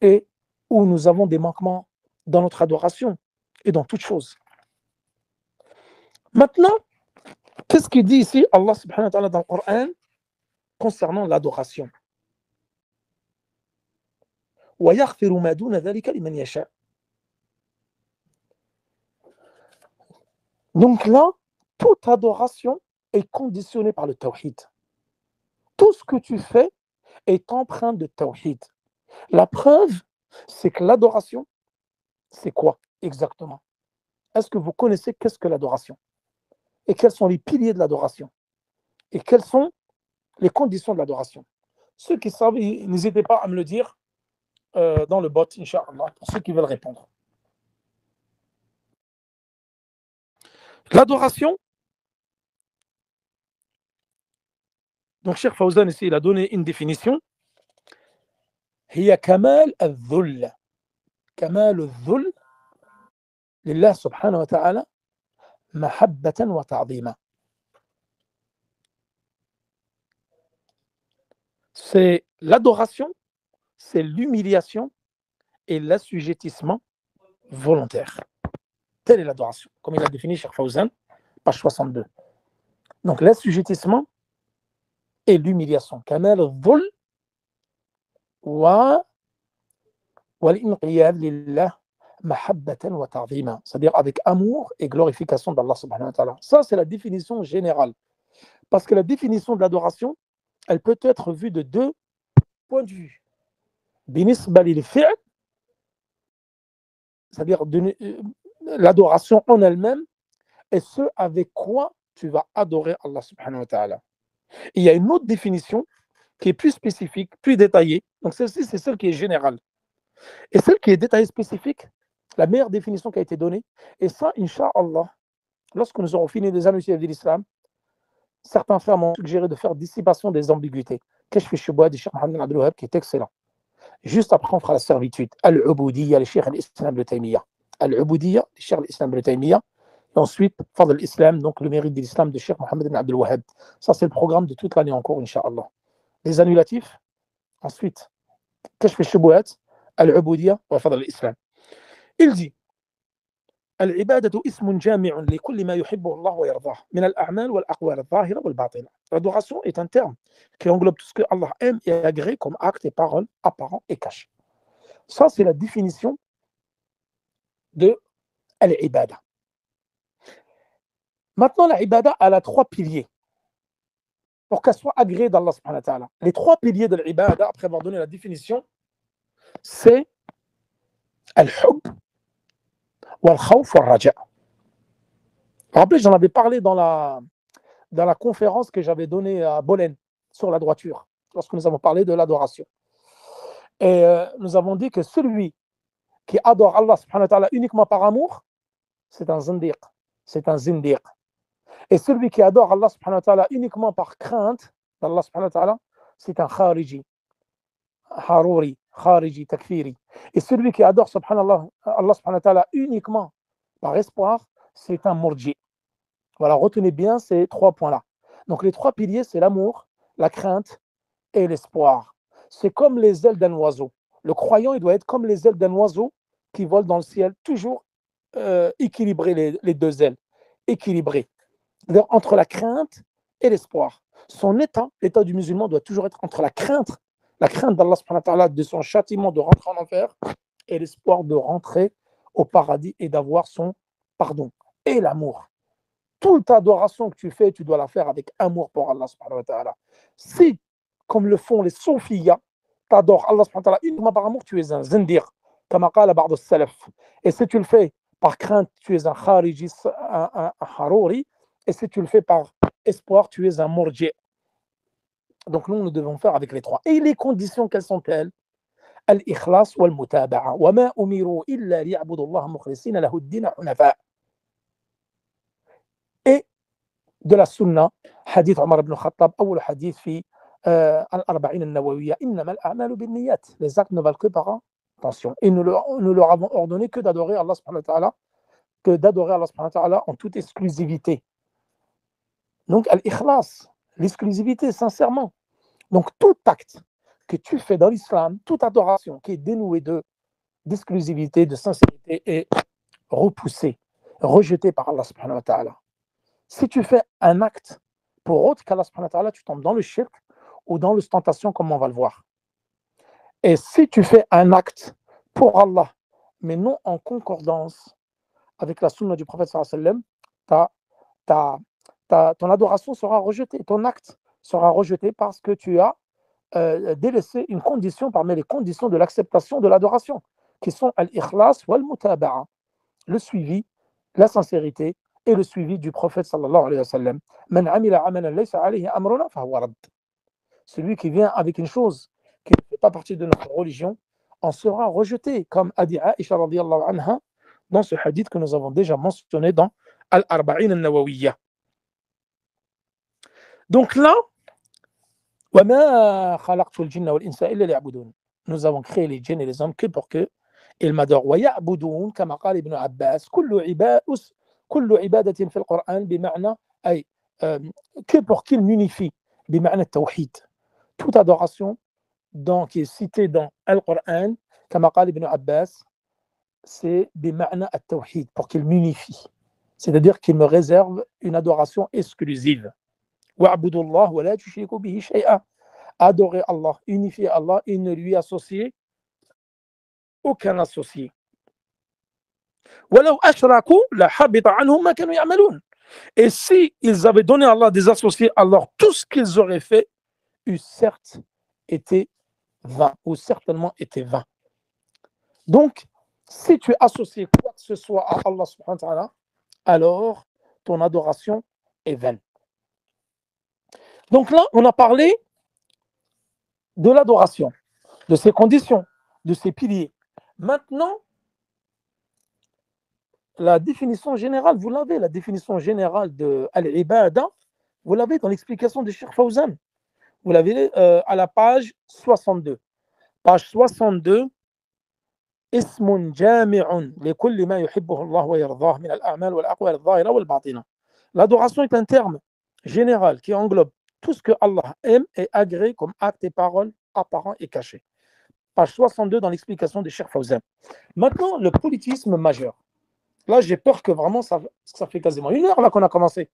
et où nous avons des manquements dans notre adoration et dans toutes choses. Maintenant, qu'est-ce qu'il dit ici Allah subhanahu wa ta'ala dans le Coran concernant l'adoration? وَيَغْفِرُ مَا دُونَ ذَلِكَ لِمَنْ يَشَاءُ. Donc là, toute adoration est conditionnée par le tawhid. Tout ce que tu fais est empreint de tawhid. La preuve, c'est que l'adoration, c'est quoi exactement? Est-ce que vous connaissez qu'est-ce que l'adoration? Et quels sont les piliers de l'adoration? Et quelles sont les conditions de l'adoration? Ceux qui savent, n'hésitez pas à me le dire dans le bot, Inch'Allah, pour ceux qui veulent répondre. L'adoration, donc Cheikh Fawzan ici, il a donné une définition. هي كمال الذل. كمال الذل لله سبحانه وتعالى محبة وتعظيما. C'est l'adoration, c'est l'humiliation et l'assujettissement volontaire. Telle est l'adoration, comme il a défini Cheikh Fawzan, page 62. Donc l'assujettissement et l'humiliation. كمال الذل والانقياد لله محبة وتعظيما. C'est-à-dire avec amour et glorification d'Allah subhanahu wa ta'ala. Ça, c'est la définition générale. Parce que la définition de l'adoration, elle peut être vue de deux points de vue. بالنسبة للفعل, c'est-à-dire l'adoration en elle-même, et ce avec quoi tu vas adorer Allah subhanahu wa ta'ala. Il y a une autre définition qui est plus spécifique, plus détaillée. Donc celle-ci, c'est celle qui est générale. Et celle qui est détaillée spécifique, la meilleure définition qui a été donnée, et ça, Inch'Allah, lorsque nous aurons fini les années de l'islam, certains frères m'ont suggéré de faire dissipation des ambiguïtés. Kashf al-Shubuhat du Cheikh Mohammed Abdel Wahhab, qui est excellent. Juste après, on fera la servitude. Al-Ubudiyya, le Cheikh al-Islam de Taymiyyah. Al-Ubudiyya, le Cheikh al-Islam de Taymiyyah. Et ensuite, Fadl al-Islam, donc le mérite de l'islam de Cheikh Mohammed Abdel Wahhab. Ça, c'est le programme de toute l'année en cours, Inch'Allah. Les annulatifs, ensuite, Kashf al-Shubuhat, Al-Ubudiyya wa Fadl al-Islam. Il dit العبادة اسم جامع لكل ما يحبه الله ويرضاه من الأعمال والأقوال الظاهرة والباطنة. L'adoration est un terme qui englobe tout ce que Allah aime et agrée comme actes et paroles apparents et cachés. Ça, c'est la définition de l'ibada. Maintenant, l'ibada, elle a trois piliers pour qu'elle soit agréée d'Allah subhanahu wa ta'ala. Les trois piliers de l'ibada, après avoir donné la définition, c'est al-hub, wal-khawf, wal-raja. Rappelez, j'en avais parlé dans la conférence que j'avais donnée à Bolène sur la droiture, lorsque nous avons parlé de l'adoration. Et nous avons dit que celui qui adore Allah subhanahu wa ta'ala uniquement par amour, c'est un zindiq, c'est un zindiq. Et celui qui adore Allah subhanahu wa ta'ala uniquement par crainte d'Allah subhanahu wa ta'ala, c'est un khariji, haruri, khariji, takfiri. Et celui qui adore Allah subhanahu wa ta'ala uniquement par espoir, c'est un murji. Voilà, retenez bien ces trois points-là. Donc les trois piliers, c'est l'amour, la crainte et l'espoir. C'est comme les ailes d'un oiseau. Le croyant, il doit être comme les ailes d'un oiseau qui vole dans le ciel, toujours équilibrer les deux ailes, équilibrer. C'est-à-dire entre la crainte et l'espoir. Son état, l'état du musulman, doit toujours être entre la crainte d'Allah subhanahu wa ta'ala, de son châtiment de rentrer en enfer, et l'espoir de rentrer au paradis et d'avoir son pardon. Et l'amour. Toute adoration que tu fais, tu dois la faire avec amour pour Allah subhanahu wa ta'ala. Si, comme le font les soufiyas, tu adores Allah subhanahu wa ta'ala uniquement par amour, tu es un zindir, comme qala ba'd as-salaf. Et si tu le fais par crainte, tu es un khariji, un haruri. Et si tu le fais par espoir, tu es un murji. Donc nous devons faire avec les trois. Et les conditions, quelles sont-elles? Al-ikhlas wal-mutaba'a. Wa ma umiru illa liya'budu Allah mukhlisina lahu ad-din hunafa. Et de la sunna, hadith Omar ibn Khattab, أول hadith في الأربعين النووية, إنما الأعمال بالنيات. Les actes ne valent que par intention. Et nous leur avons ordonné que d'adorer Allah subhanahu wa ta'ala, en toute exclusivité. Donc, al-ikhlas, l'exclusivité, sincèrement. Donc, tout acte que tu fais dans l'islam, toute adoration qui est dénouée d'exclusivité, de sincérité, est repoussée, rejetée par Allah subhanahu wa ta'ala. Si tu fais un acte pour autre qu'Allah subhanahu wa ta'ala, tu tombes dans le shirk ou dans l'ostentation, comme on va le voir. Et si tu fais un acte pour Allah, mais non en concordance avec la sunna du prophète sallallahu alayhi wa sallam, ton adoration sera rejetée, ton acte sera rejeté parce que tu as délaissé une condition parmi les conditions de l'acceptation de l'adoration, qui sont al-ikhlas wal-mutaba'a, le suivi, la sincérité et le suivi du prophète sallallahu alayhi wa sallam. Man amila amalan laysa alayhi amruna fahuwa radd. Celui qui vient avec une chose qui ne fait pas partie de notre religion en sera rejeté, comme a dit Aïcha radiyallahu anha dans ce hadith que nous avons déjà mentionné dans Al-Arba'in al-Nawawiyya. Donc là, وَمَا خَلَقْتُ الْجِنَّ وَالْإِنسَ إِلَّا لِيَعْبُدُونِ. Nous avons créé les djinns et les hommes que pour qu'ils m'adorent. وَيَعْبُدُونَ كما قال ابن عباس كل عبادة في القرآن بمعنى أي que pour qu'ils m'unifient بمعنى التوحيد. Toute adoration qui est citée dans Al-Qur'an, كما قال ابن عباس, c'est بمعنى التوحيد, pour qu'il m'unifie. C'est-à-dire qu'il me réserve une adoration exclusive. وَاعْبُدُوا اللَّهَ وَلَا تُشْرِكُوا بِهِ شَيْئًا. Adorer Allah, unifier Allah et ne lui associer aucun associé. وَلَوْ أَشْرَكُوا لَحَبِطَ عَنْهُمْ مَا كَانُوا يَعْمَلُونَ. Et si ils avaient donné à Allah des associés, alors tout ce qu'ils auraient fait eût certes été vain, ou certainement été vain. Donc, si tu associes quoi que ce soit à Allah subhanahu wa ta'ala, alors ton adoration est vaine. Donc là, on a parlé de l'adoration, de ses conditions, de ses piliers. Maintenant, la définition générale, vous l'avez, la définition générale de Al-Ibada, vous l'avez dans l'explication de Cheikh Fawzan. Vous l'avez à la page 62. Page 62, اسم جامع لكل ما يحبه الله ويرضاه من الأعمال والأقوال الظاهرة والباطنة. L'adoration est un terme général qui englobe tout ce que Allah aime et agrée comme actes et paroles apparents et cachés. Page 62 dans l'explication de Cheikh Fawzan. Maintenant, le politisme majeur. Là, j'ai peur que vraiment ça fait quasiment 1 heure là qu'on a commencé.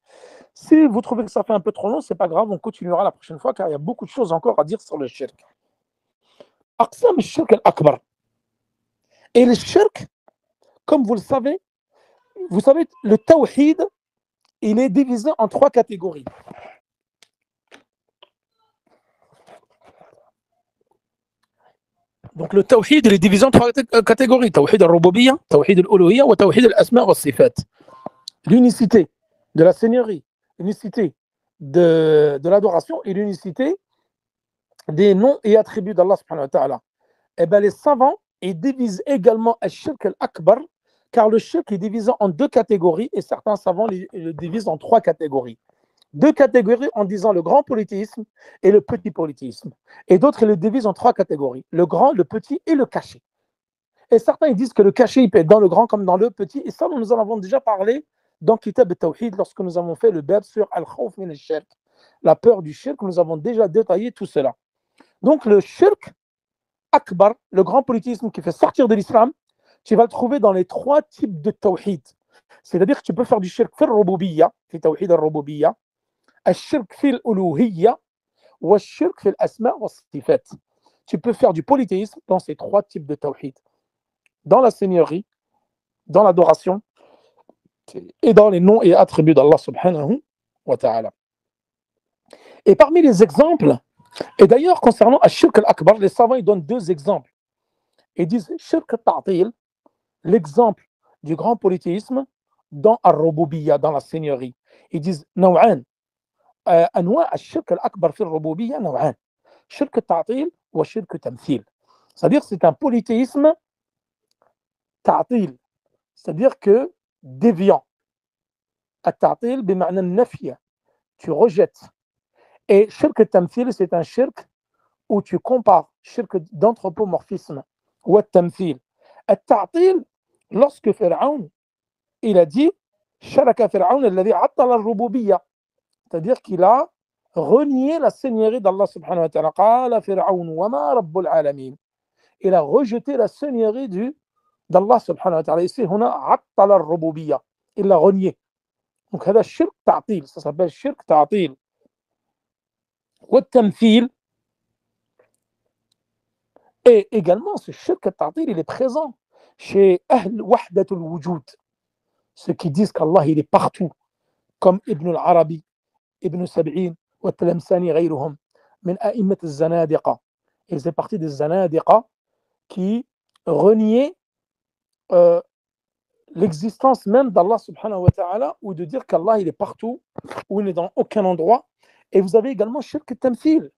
Si vous trouvez que ça fait un peu trop long, c'est pas grave, on continuera la prochaine fois car il y a beaucoup de choses encore à dire sur le shirk. Aqsam al-shirk al-akbar. Et le shirk, comme vous le savez, le tawhid, il est divisé en 3 catégories. Donc le tawhid, il est divisé en 3 catégories. Tawhid al-rububiyya, tawhid al-uluhiyya wa tawhid al-asma wa sifat. L'unicité de la seigneurie, l'unicité de l'adoration et l'unicité des noms et attributs d'Allah subhanahu wa ta'ala. Et bien les savants, ils divisent également le shirk al-akbar, car le shirk est divisé en 2 catégories et certains savants le divisent en 3 catégories. 2 catégories en disant le grand polythéisme et le petit polythéisme. Et d'autres le divisent en 3 catégories, le grand, le petit et le caché. Et certains ils disent que le caché il peut être dans le grand comme dans le petit, et ça nous en avons déjà parlé dans Kitab al-Tawhid lorsque nous avons fait le bab sur al-khawf min al-shirk, la peur du shirk, nous avons déjà détaillé tout cela. Donc le shirk akbar, le grand polythéisme qui fait sortir de l'islam, tu vas le trouver dans les 3 types de tawhid. C'est-à-dire que tu peux faire du shirk fi al-rububiyya, fi tawhid al-rububiyya, al-shirk fi al-uluhiyya ou al-shirk fi al-asma wa sifat. Tu peux faire du polythéisme dans ces 3 types de tawhid. Dans la seigneurie, dans l'adoration et dans les noms et attributs d'Allah subhanahu wa ta'ala. Et parmi les exemples, et d'ailleurs concernant al-shirk al-akbar, les savants ils donnent 2 exemples. Ils disent shirk al-ta'til, l'exemple du grand polythéisme dans al-rububiyya, dans la seigneurie. Ils disent naw'an, أنواع الشرك الأكبر في الربوبية نوعان: شرك التعطيل وشرك التمثيل. C'est-à-dire c'est un polythéisme تعطيل، c'est-à-dire que déviant. التعطيل بمعنى النفي، tu rejettes. Et shirk التمثيل c'est un shirk où tu compares, shirk d'anthropomorphisme ou التمثيل. التعطيل lorsque Pharaon il a dit شرك فرعون الذي عطل الربوبية، c'est-à-dire qu'il a renié la seigneurie d'Allah subhanahu wa ta'ala. قال فرعون وما رب العالمين، il a rejeté la seigneurie d'Allah subhanahu wa ta'ala. Ici هنا عطل الربوبية، il l'a renié. Donc هذا الشرك تعطيل، ça s'appelle شرك تعطيل. والتمثيل، et également ce shirk التعطيل il est présent chez أهل وحدة الوجود، ceux qui disent qu'Allah il est partout, comme Ibn al-Arabi, Ibn Sab'in والتلمساني غيرهم من أئمة الزنادقة. Ils faisaient partie des zanadiqa qui reniaient l'existence même d'Allah subhanahu wa ta'ala, ou de dire qu'Allah il est partout, ou il n'est dans aucun endroit. Et vous avez également shirk al-tamthil,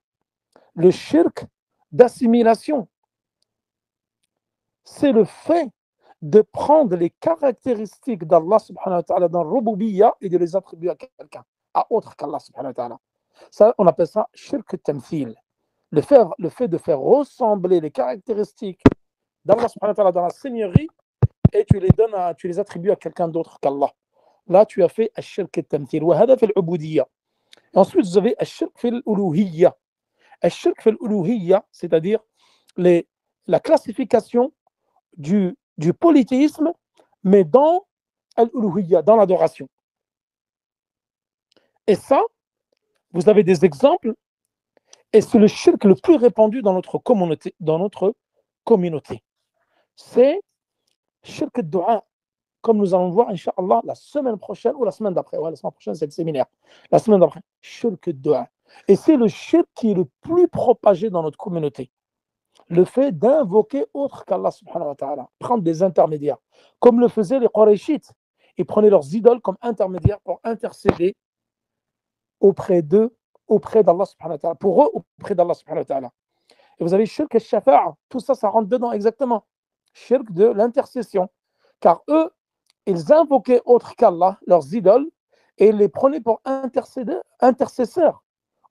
le shirk d'assimilation. C'est le fait de prendre les caractéristiques d'Allah subhanahu wa ta'ala dans Rububiyya et de les attribuer à quelqu'un, à autre qu'Allah subhanahu wa ta'ala. Ça, on appelle ça shirk al-tamthil. Le fait de faire ressembler les caractéristiques d'Allah subhanahu wa ta'ala dans la seigneurie et tu les attribues à quelqu'un d'autre qu'Allah. Là, tu as fait al-shirk al-tamthil. وهذا في العبودية. Ensuite, vous avez al-shirk في الألوهية. Al-shirk في الألوهية, c'est-à-dire la classification du polythéisme, mais dans al-uluhiyya, dans l'adoration. Et ça, vous avez des exemples, et c'est le shirk le plus répandu dans notre communauté. C'est shirk al-du'a, comme nous allons voir, Inch'Allah, la semaine prochaine ou la semaine d'après. Ouais, la semaine prochaine, c'est le séminaire. La semaine d'après, shirk al-du'a. Et c'est le shirk qui est le plus propagé dans notre communauté. Le fait d'invoquer autre qu'Allah subhanahu wa ta'ala, prendre des intermédiaires, comme le faisaient les Qurayshites. Ils prenaient leurs idoles comme intermédiaires pour intercéder auprès d'Allah subhanahu wa ta'ala, pour eux, auprès d'Allah subhanahu wa ta'ala. Et vous avez shirk al-shafa'a, tout ça, ça rentre dedans exactement. Shirk de l'intercession. Car eux, ils invoquaient autre qu'Allah, leurs idoles, et ils les prenaient pour intercesseurs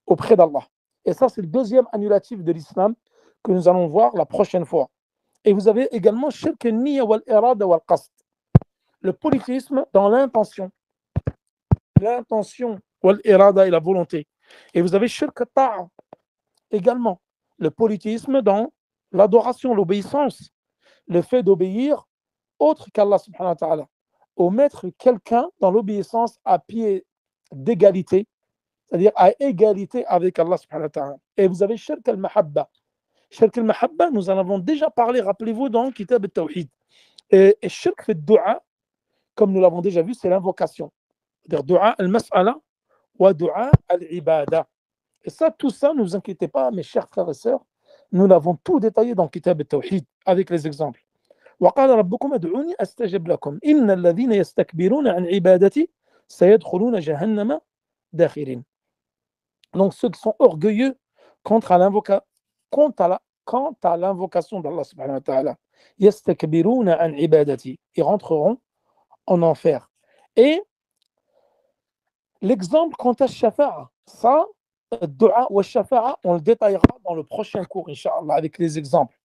auprès d'Allah. Et ça, c'est le deuxième annulatif de l'islam que nous allons voir la prochaine fois. Et vous avez également shirk al-niyya wal-irada wal-qasd, le polythéisme dans l'intention wal-irada et la volonté. Et vous avez shirk al-ta'a également, le polythéisme dans l'adoration, l'obéissance, le fait d'obéir autre qu'Allah subhanahu wa ta'ala, ou mettre quelqu'un dans l'obéissance à pied d'égalité, c'est-à-dire à égalité avec Allah subhanahu wa ta'ala. Et vous avez shirk al-mahabba. Shirk al-mahabba, nous en avons déjà parlé, rappelez-vous, dans Kitab al-Tawhid. Et shirk fait dua, comme nous l'avons déjà vu, c'est l'invocation. C'est-à-dire dua al-mas'ala wa dua al-ibada. Et ça, tout ça, ne vous inquiétez pas, mes chers frères et sœurs, nous l'avons tout détaillé dans Kitab al-Tawhid, avec les exemples. وقال ربكم ادعوني أستجب لكم إن الذين يستكبرون عن عبادتي سيدخلون جهنم داخرين. Donc ceux qui sont orgueilleux quant à l'invocation d'Allah subhanahu wa ta'ala, يستكبرون عن عبادتي, ils rentreront en enfer. Et l'exemple quant à shafa'a, ça, dua wa shafa'a, on le détaillera dans le prochain cours, Inch'Allah, avec les exemples.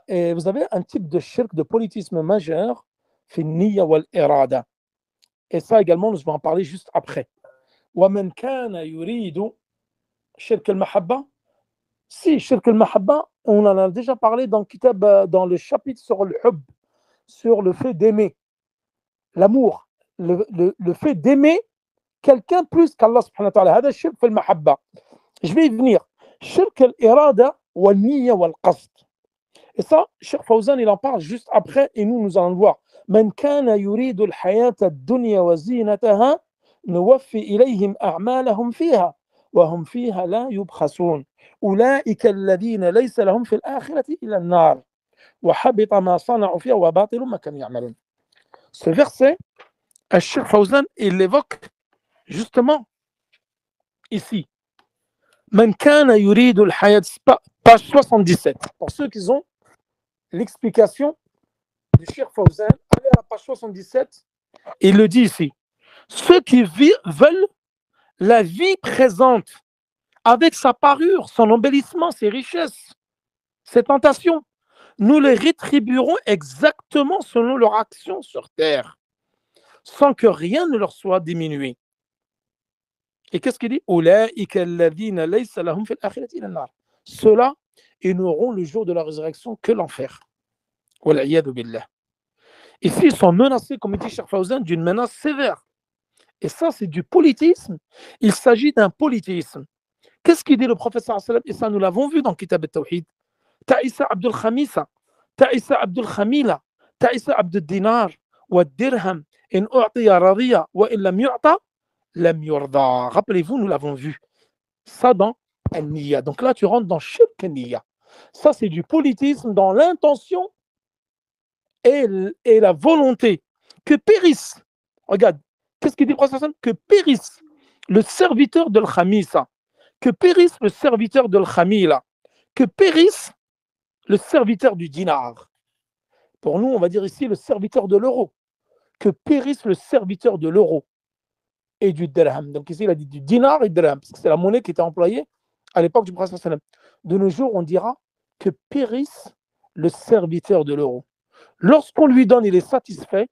Et vous avez un type de shirk, de polythéisme majeur, fi niyya wal irada. Et ça également, nous allons en parler juste après. وَمَنْ كَانَ يُرِيدُ shirk al-mahabba. Si, shirk al-mahabba, on en a déjà parlé dans le chapitre sur le hub, sur le fait d'aimer, l'amour, le fait d'aimer quelqu'un plus qu'Allah subhanahu wa ta'ala. هذا shirk al-mahabba. Je vais y venir. Shirk al-irada wal niyya wal qasd. Et ça, Cheikh Fawzan, il en parle juste après, et nous allons le voir. من كان يريد الحياة الدنيا وزينتها نوفي إليهم أعمالهم فيها وهم فيها لا يبخسون أولئك الذين ليس لهم في الآخرة إلا النار وحبط ما صنعوا فيها وباطل ما كانوا يعملون. Ce verset, Cheikh Fawzan, il l'évoque justement ici. Man kana yuridu al-hayat, page 77. Pour ceux qui ont l'explication du Cheikh Fawzan, allez à la page 77. Il le dit ici. Ceux qui veulent la vie présente avec sa parure, son embellissement, ses richesses, ses tentations, nous les rétribuerons exactement selon leur action sur terre, sans que rien ne leur soit diminué. Et qu'est-ce qu'il dit? Ceux-là, ils n'auront le jour de la résurrection que l'enfer. Ici, ils sont menacés, comme dit Cheikh Fawzan, d'une menace sévère. Et ça, c'est du politisme. Il s'agit d'un politisme. Qu'est-ce qu'il dit le professeur? Et ça, nous l'avons vu dans Kitab al-Tawhid. Ta'isa Abdul Khamisa, Ta'isa Abdul Khamila, Ta'isa Abdul Dinar, wa dirham, in u'tiya radiya, wa in lam yu'ta, lam yurda. Rappelez-vous, nous l'avons vu. Ça dans Al-Niyya. Donc là, tu rentres dans Shirk Niyya. Ça, c'est du politisme dans l'intention et la volonté que périsse. Regarde, qu'est-ce qu'il dit, professeur? Que périsse le serviteur de l'Khamisa, que périsse le serviteur de l'Khamila, que périsse le serviteur du dinar. Pour nous, on va dire ici le serviteur de l'euro. Que périsse le serviteur de l'euro et du dirham. Donc ici, il a dit du dinar et du dirham, parce que c'est la monnaie qui était employée à l'époque du prophète sallam. De nos jours, on dira que périsse le serviteur de l'euro. Lorsqu'on lui donne, il est satisfait.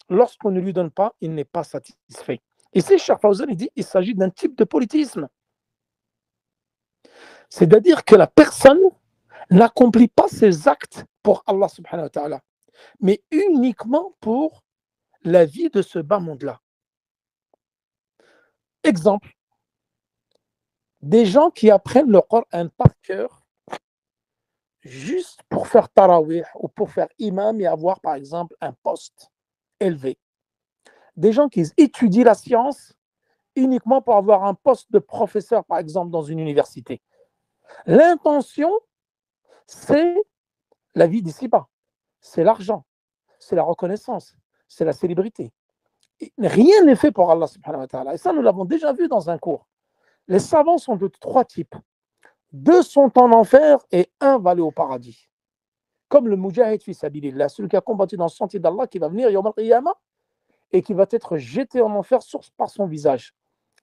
Lorsqu'on ne lui donne pas, il n'est pas satisfait. Ici, Cheikh Fawzan, il dit qu'il s'agit d'un type de politisme. C'est-à-dire que la personne n'accomplit pas ses actes pour Allah subhanahu wa ta'ala, mais uniquement pour la vie de ce bas monde-là. Exemple, des gens qui apprennent le Coran par cœur juste pour faire tarawih ou pour faire imam et avoir par exemple un poste élevé. Des gens qui étudient la science uniquement pour avoir un poste de professeur par exemple dans une université. L'intention, c'est la vie d'ici-bas, c'est l'argent, c'est la reconnaissance, c'est la célébrité. Et rien n'est fait pour Allah subhanahu wa ta'ala. Et ça, nous l'avons déjà vu dans un cours. Les savants sont de trois types. 2 sont en enfer et 1 va aller au paradis. Comme le mujahid fi sabilillah, celui qui a combattu dans le sentier d'Allah, qui va venir yawm al-qiyamah et qui va être jeté en enfer par son visage.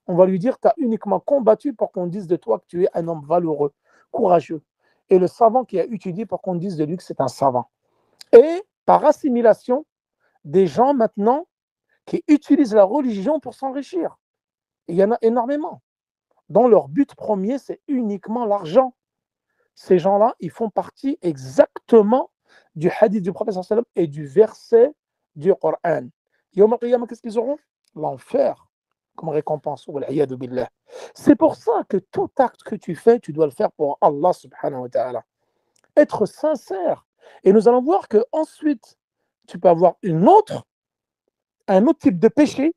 On va lui dire, tu as uniquement combattu pour qu'on dise de toi que tu es un homme valeureux, courageux. Et le savant qui a étudié pour qu'on dise de lui que c'est un savant. Et par assimilation, des gens maintenant qui utilisent la religion pour s'enrichir. Il y en a énormément. Dont leur but premier, c'est uniquement l'argent. Ces gens-là, ils font partie exactement du hadith du prophète sallam et du verset du Coran. Yawm al-Qiyamah, qu'est-ce qu'ils auront? L'enfer comme récompense. C'est pour ça que tout acte que tu fais, tu dois le faire pour Allah subhanahu wa ta'ala. Être sincère. Et nous allons voir qu'ensuite, tu peux avoir un autre type de péché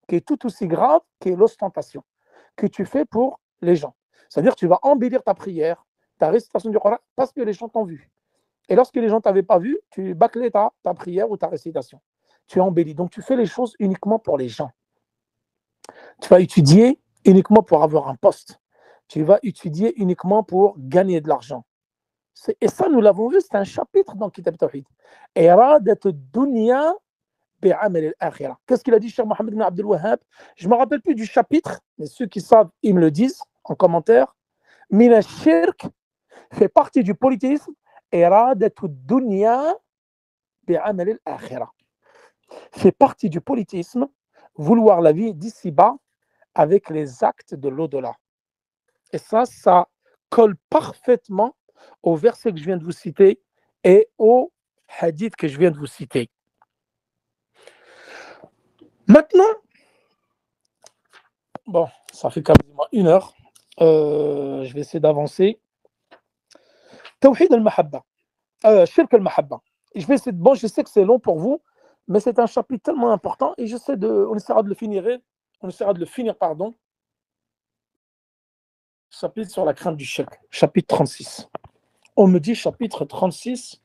qui est tout aussi grave, qui est l'ostentation, que tu fais pour les gens. C'est-à-dire que tu vas embellir ta prière, ta récitation du Coran, parce que les gens t'ont vu. Et lorsque les gens ne t'avaient pas vu, tu bâclais ta prière ou ta récitation. Tu embellis. Donc tu fais les choses uniquement pour les gens. Tu vas étudier uniquement pour avoir un poste. Tu vas étudier uniquement pour gagner de l'argent. Et ça, nous l'avons vu, c'est un chapitre dans Kitab Tawhid. Iradat ad-dunya bi'amal al-akhirah. Qu'est-ce qu'il a dit, Cheikh Mohammed ibn Abdul Wahhab? Je ne me rappelle plus du chapitre, mais ceux qui savent, ils me le disent en commentaire. Mina shirk fait partie du politisme. Iradat ad-dunya bi'amal al-akhirah. Fait partie du politisme, vouloir la vie d'ici-bas avec les actes de l'au-delà. Et ça colle parfaitement au verset que je viens de vous citer et au hadith que je viens de vous citer. Maintenant, bon, ça fait quasiment 1 heure. Je vais essayer d'avancer. Tawhid al-Mahabba. Shirk al-Mahabba. Je vais essayer bon, je sais que c'est long pour vous, mais c'est un chapitre tellement important et on essaiera de le finir, pardon. Chapitre sur la crainte du shirk, chapitre 36. On me dit chapitre 36.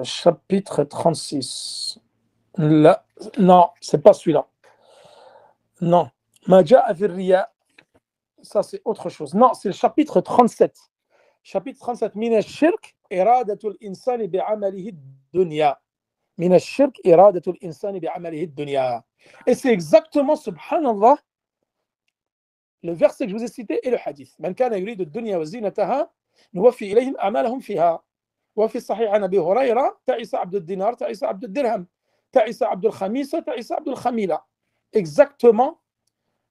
Chapitre 36. Là, non, c'est pas celui-là. Non, Ma ja'a fi riya, ça c'est autre chose. Non, c'est le chapitre 37. Chapitre 37. Min ash-shirk iradatul insani bi'amalihi ad-dunya. Min ash-shirk iradatul insani bi'amalihi ad-dunya. Et c'est exactement, subhanallah, le verset que je vous ai cité et le hadith. Man kana yuridu ad-dunya wa zinataha nuwaffi ilayhim a'malahum fiha. وفي الصحيح عن ابي هريره تعس عبد الدينار تعس عبد الدرهم تعس عبد الخميسه تعس عبد الخميله. Exactement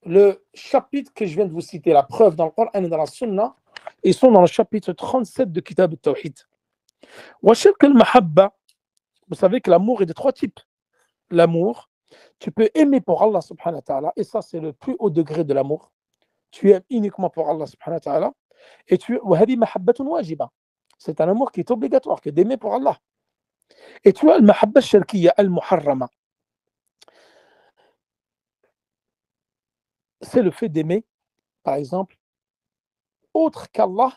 le chapitre que je viens de vous citer, la preuve dans le Coran et dans la Sunna, ils sont dans le chapitre 37 de Kitab al-Tawhid. Wa shirk al-mahabba, vous savez que l'amour est de trois types. L'amour, tu peux aimer pour Allah subhanahu wa ta'ala, et ça c'est le plus haut degré de l'amour. Tu aimes uniquement pour Allah subhanahu wa ta'ala, et tu وهذه محبة واجبة. C'est un amour qui est obligatoire, que d'aimer pour Allah. Et tu as le mahabba shirkiya al-muharrama. C'est le fait d'aimer, par exemple, autre qu'Allah,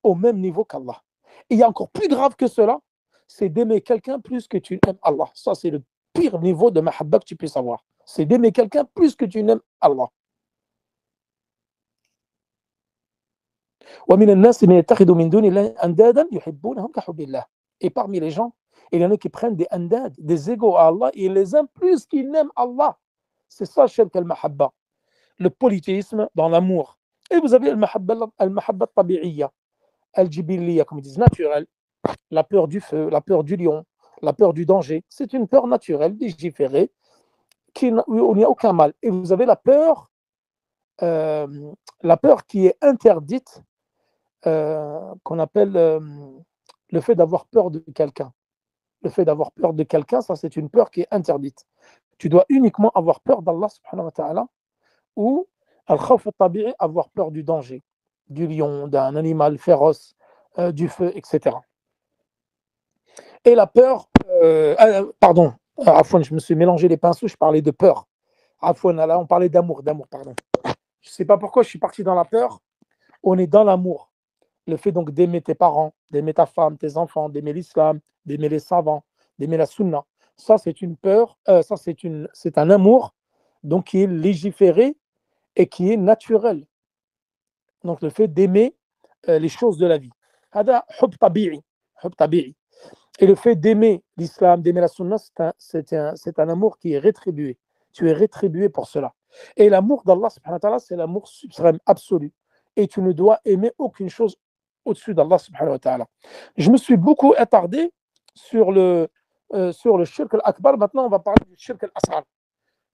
au même niveau qu'Allah. Et il y a encore plus grave que cela, c'est d'aimer quelqu'un plus que tu aimes Allah. Ça, c'est le pire niveau de mahabba que tu puisses avoir. C'est d'aimer quelqu'un plus que tu n'aimes Allah. ومن الناس من يتخذ من دون الله أندادا يحبونهم كحب الله. Et parmi les gens, il y en a qui prennent des andad, des égaux à Allah, et ils les aiment plus qu'ils n'aiment Allah. C'est ça, shirk al-mahabba. Le polythéisme dans l'amour. Et vous avez al-mahabba tabi'iyya, al-jibiliyya, comme ils disent, naturelle. La peur du feu, la peur du lion, la peur du danger. C'est une peur naturelle, légiférée, où il n'y a aucun mal. Et vous avez la peur qui est interdite, qu'on appelle le fait d'avoir peur de quelqu'un. Le fait d'avoir peur de quelqu'un, ça c'est une peur qui est interdite. Tu dois uniquement avoir peur d'Allah subhanahu wa ta'ala, ou al-khawf al-tabi'i, avoir peur du danger, du lion, d'un animal féroce, du feu, etc. Et la peur, pardon, Afwan, je me suis mélangé les pinceaux, je parlais de peur. Afwan, là on parlait d'amour, pardon. Je ne sais pas pourquoi je suis parti dans la peur. On est dans l'amour. Le fait donc d'aimer tes parents, d'aimer ta femme, tes enfants, d'aimer l'islam, d'aimer les savants, d'aimer la sunna. Ça, c'est une peur, c'est un amour donc, qui est légiféré et qui est naturel. Donc, le fait d'aimer les choses de la vie. Hada hub tabi'i, hub tabi'i. Et le fait d'aimer l'islam, d'aimer la sunna, c'est un amour qui est rétribué. Tu es rétribué pour cela. Et l'amour d'Allah, subhanahu wa ta'ala, c'est l'amour suprême, absolu. Et tu ne dois aimer aucune chose au-dessus d'Allah, subhanahu wa ta'ala. Je me suis beaucoup attardé sur le shirk al-akbar. Maintenant, on va parler du shirk al-asghar.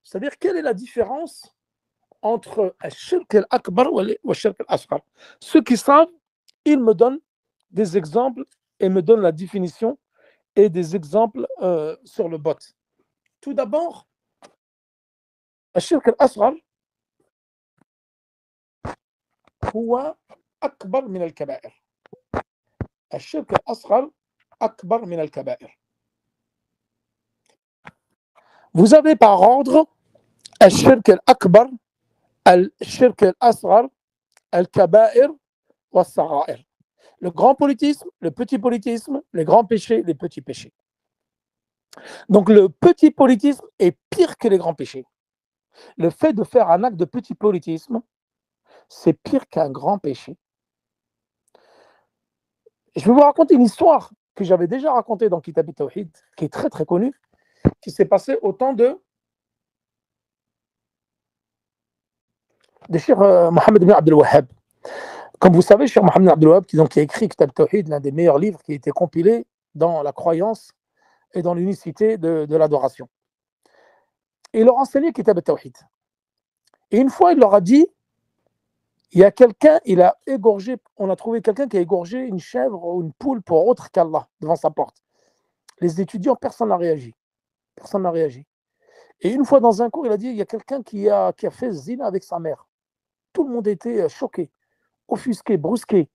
C'est-à-dire, quelle est la différence entre le shirk al-akbar et le shirk al-asghar? Ceux qui savent, ils me donnent des exemples et me donnent la définition et des exemples sur le bot. Tout d'abord, le shirk al-asghar هو أكبر من الكبائر. الشرك الأصغر أكبر من الكبائر. Vous avez par ordre الشرك الأكبر, الشرك الأصغر, الكبائر والصغائر. Le grand politisme, le petit politisme, les grands péchés, les petits péchés. Donc le petit politisme est pire que les grands péchés. Le fait de faire un acte de petit politisme, c'est pire qu'un grand péché. Je vais vous raconter une histoire que j'avais déjà racontée dans Kitab al-Tawhid, qui est très très connue, qui s'est passée au temps de Cheikh Mohammed ibn Abdel Wahhab. Comme vous savez, Cheikh Mohammed ibn Abdel Wahhab, qui a écrit Kitab al-Tawhid, l'un des meilleurs livres qui a été compilé dans la croyance et dans l'unicité de l'adoration. Et il leur a enseigné Kitab al-Tawhid. Et une fois, il leur a dit, il y a quelqu'un, on a trouvé quelqu'un qui a égorgé une chèvre ou une poule pour autre qu'Allah devant sa porte. Les étudiants, personne n'a réagi. Personne n'a réagi. Et une fois dans un cours, il a dit, il y a quelqu'un qui a fait zina avec sa mère. Tout le monde était choqué, offusqué, brusqué.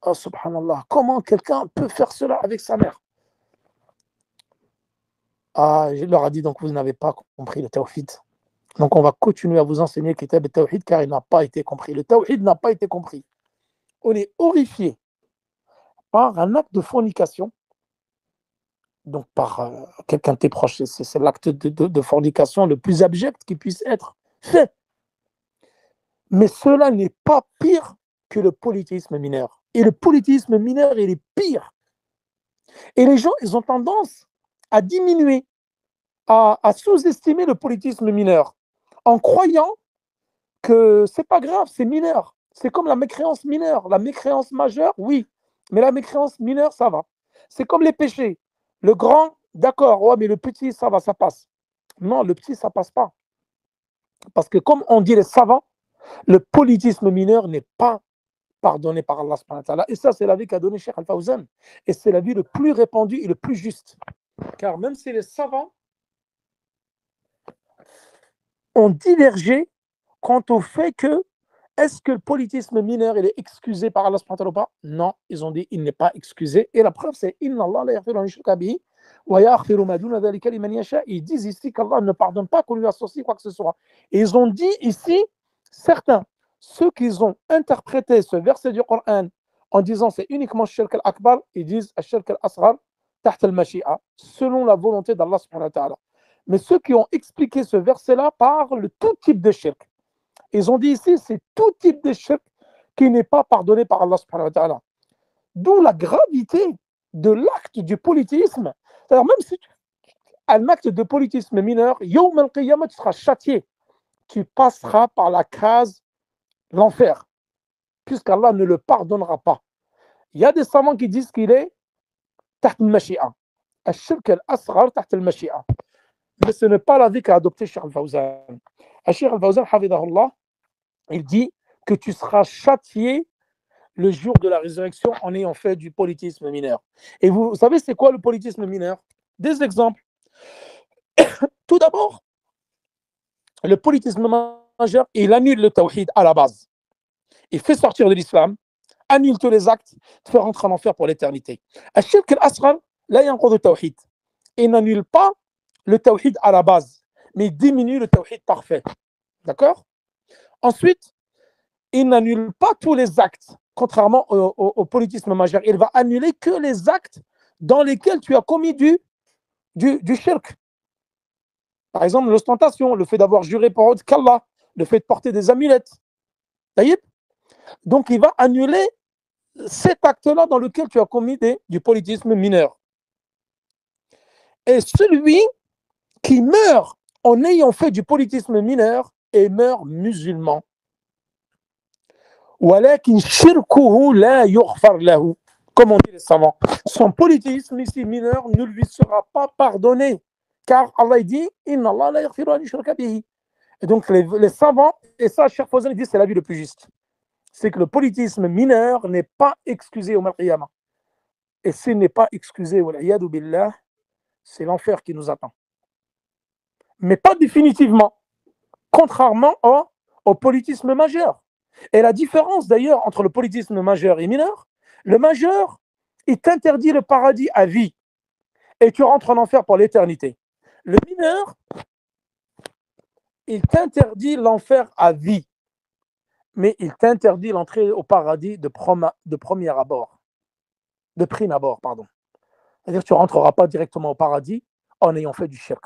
Oh, subhanallah, comment quelqu'un peut faire cela avec sa mère? Je leur ai dit, donc vous n'avez pas compris le tawhid. Donc on va continuer à vous enseigner Kitab al-Tawhid car il n'a pas été compris. Le tawhid n'a pas été compris. On est horrifié par un acte de fornication. Donc par quelqu'un de tes proches, c'est l'acte de fornication le plus abject qui puisse être fait Mais cela n'est pas pire que le polythéisme mineur. Et le polythéisme mineur, il est pire. Et les gens, ils ont tendance à diminuer, à sous-estimer le polythéisme mineur, en croyant que c'est pas grave, c'est mineur. C'est comme la mécréance mineure. La mécréance majeure, oui, mais la mécréance mineure, ça va. C'est comme les péchés. Le grand, d'accord, ouais, mais le petit, ça va, ça passe. Non, le petit, ça passe pas. Parce que comme on dit les savants, le politisme mineur n'est pas pardonné par Allah subhanahu wa ta'ala. Et ça, c'est l'avis qu'a donné Cheikh Al-Fawzan. Et c'est l'avis le plus répandu et le plus juste. Car même si les savants ont divergé quant au fait que est-ce que le politisme mineur il est excusé par Allah subhanahu wa ta'ala ou pas? Non, ils ont dit il n'est pas excusé. Et la preuve, c'est Inna Allah la yaghfiru an yushraka bihi wa yaghfiru ma duna dhalika liman yasha. Ils disent ici qu'Allah ne pardonne pas qu'on lui associe quoi que ce soit. Et ils ont dit ici, certains, ceux qui ont interprété ce verset du Coran en disant c'est uniquement Shirk al-Akbar, ils disent Shirk al-Asghar taht al-Mashi'a, selon la volonté d'Allah subhanahu wa ta'ala. Mais ceux qui ont expliqué ce verset-là parlent de tout type de shirk. Ils ont dit ici, c'est tout type de shirk qui n'est pas pardonné par Allah subhanahu wa ta'ala. D'où la gravité de l'acte du polythéisme. C'est-à-dire même si tu as un acte de polythéisme mineur, Yawm al-Qiyamah, tu seras châtié. Tu passeras par la case l'enfer, puisqu'Allah ne le pardonnera pas. Il y a des savants qui disent qu'il est taht al-Mashi'a. Al-shirk al-asghar taht al-Mashi'a. Mais ce n'est pas l'avis qu'a adopté Cheikh Al-Fawzan. Cheikh Al-Fawzan, hafidahullah, il dit que tu seras châtié le jour de la résurrection en ayant fait du politisme mineur. Et vous savez, c'est quoi le politisme mineur? Des exemples. Tout d'abord, le politisme majeur, il annule le tawhid à la base. Il fait sortir de l'islam, annule tous les actes, te fait rentrer en enfer pour l'éternité. Al-shirk al-asghar, là, il y a encore de tawhid. Il n'annule pas le tawhid à la base, mais il diminue le tawhid parfait. D'accord? Ensuite, il n'annule pas tous les actes, contrairement au politisme majeur. Il va annuler que les actes dans lesquels tu as commis du shirk. Par exemple, l'ostentation, le fait d'avoir juré par autre qu'Allah, le fait de porter des amulettes. Donc, il va annuler cet acte-là dans lequel tu as commis du politisme mineur. Et celui qui meurt en ayant fait du politisme mineur et meurt musulman. ولكن شركه لا يغفر له, comme on dit les savants. Son polythéisme ici mineur ne lui sera pas pardonné, car Allah dit Inna Allah la yaghfiru an yushraka bihi. Et donc les savants, et ça Cheikh Fawzan dit c'est l'avis le plus juste, c'est que le polythéisme mineur n'est pas excusé au Qiyamah. Et s'il n'est pas excusé, wal'iyadu billah, c'est l'enfer qui nous attend. Mais pas définitivement, contrairement au polythéisme majeur. Et la différence d'ailleurs entre le polythéisme majeur et mineur, le majeur, il t'interdit le paradis à vie et tu rentres en enfer pour l'éternité. Le mineur, il t'interdit l'enfer à vie, mais il t'interdit l'entrée au paradis de premier abord, de prime abord, pardon. C'est-à-dire que tu ne rentreras pas directement au paradis en ayant fait du shirk.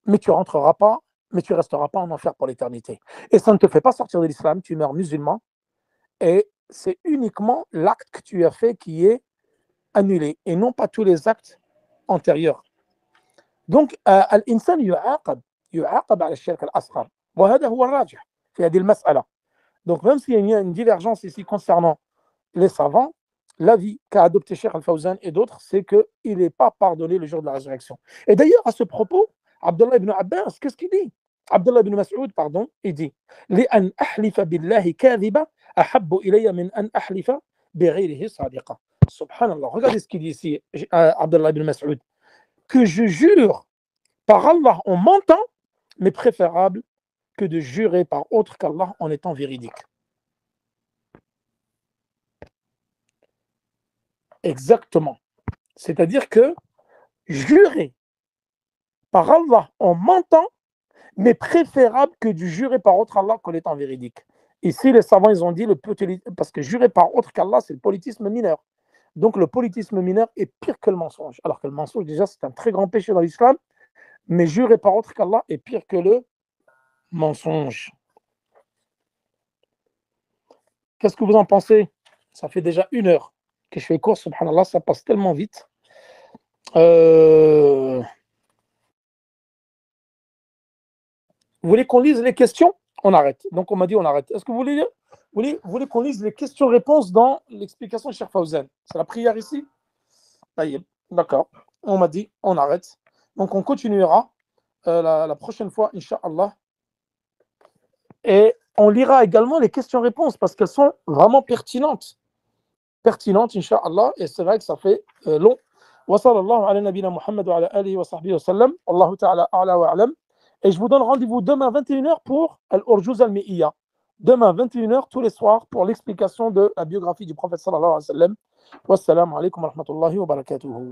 Mais tu rentreras pas, mais tu resteras pas en enfer pour l'éternité. Et ça ne te fait pas sortir de l'islam, tu meurs musulman, et c'est uniquement l'acte que tu as fait qui est annulé, et non pas tous les actes antérieurs. Donc, الإنسان يعاقب على الشرك الأصغر وهذا هو الراجح في هذه المسألة. Donc, même s'il y a une divergence ici concernant les savants, l'avis qu'a adopté Cheikh Al-Fawzan et d'autres, c'est qu'il n'est pas pardonné le jour de la résurrection. Et d'ailleurs, à ce propos, Abdullah ibn Abbas, qu'est-ce qu'il dit? Abdullah ibn Mas'ud, pardon, il dit لأن أحلف بالله كاذبا أحب إلي من أن أحلف بغيره صادقا. Subhanallah, regardez ce qu'il dit ici, Abdullah ibn Mas'ud. Que je jure par Allah en mentant, mais préférable que de jurer par autre qu'Allah en étant véridique. Exactement. C'est-à-dire que jurer par Allah en mentant, mais préférable que du jurer par autre Allah qu'en étant véridique. Ici, les savants, ils ont dit, parce que jurer par autre qu'Allah, c'est le polythéisme mineur. Donc, le polythéisme mineur est pire que le mensonge. Alors que le mensonge, déjà, c'est un très grand péché dans l'islam, mais jurer par autre qu'Allah est pire que le mensonge. Qu'est-ce que vous en pensez? Ça fait déjà 1 heure que je fais cours, subhanallah, ça passe tellement vite. Vous voulez qu'on lise les questions? On arrête. Donc on m'a dit on arrête. Est-ce que vous voulez qu'on lise les questions-réponses dans l'explication de Cheikh Fawzan? C'est la prière ici? Taïeb. D'accord. On m'a dit on arrête. Donc on continuera la prochaine fois, Inch'Allah. Et on lira également les questions-réponses parce qu'elles sont vraiment pertinentes. Pertinentes, Inch'Allah. Et c'est vrai que ça fait long. Wa sallallahu ala nabina Muhammad wa ala alihi wa sahbihi wa sallam. Allahu ta'ala a'la wa a'lam. Et je vous donne rendez-vous demain 21h pour Al-Urjuz al-Mi'iyya. Demain 21h tous les soirs pour l'explication de la biographie du prophète sallallahu alayhi wa sallam. Wassalamu alaikum wa rahmatullahi wa barakatuhu.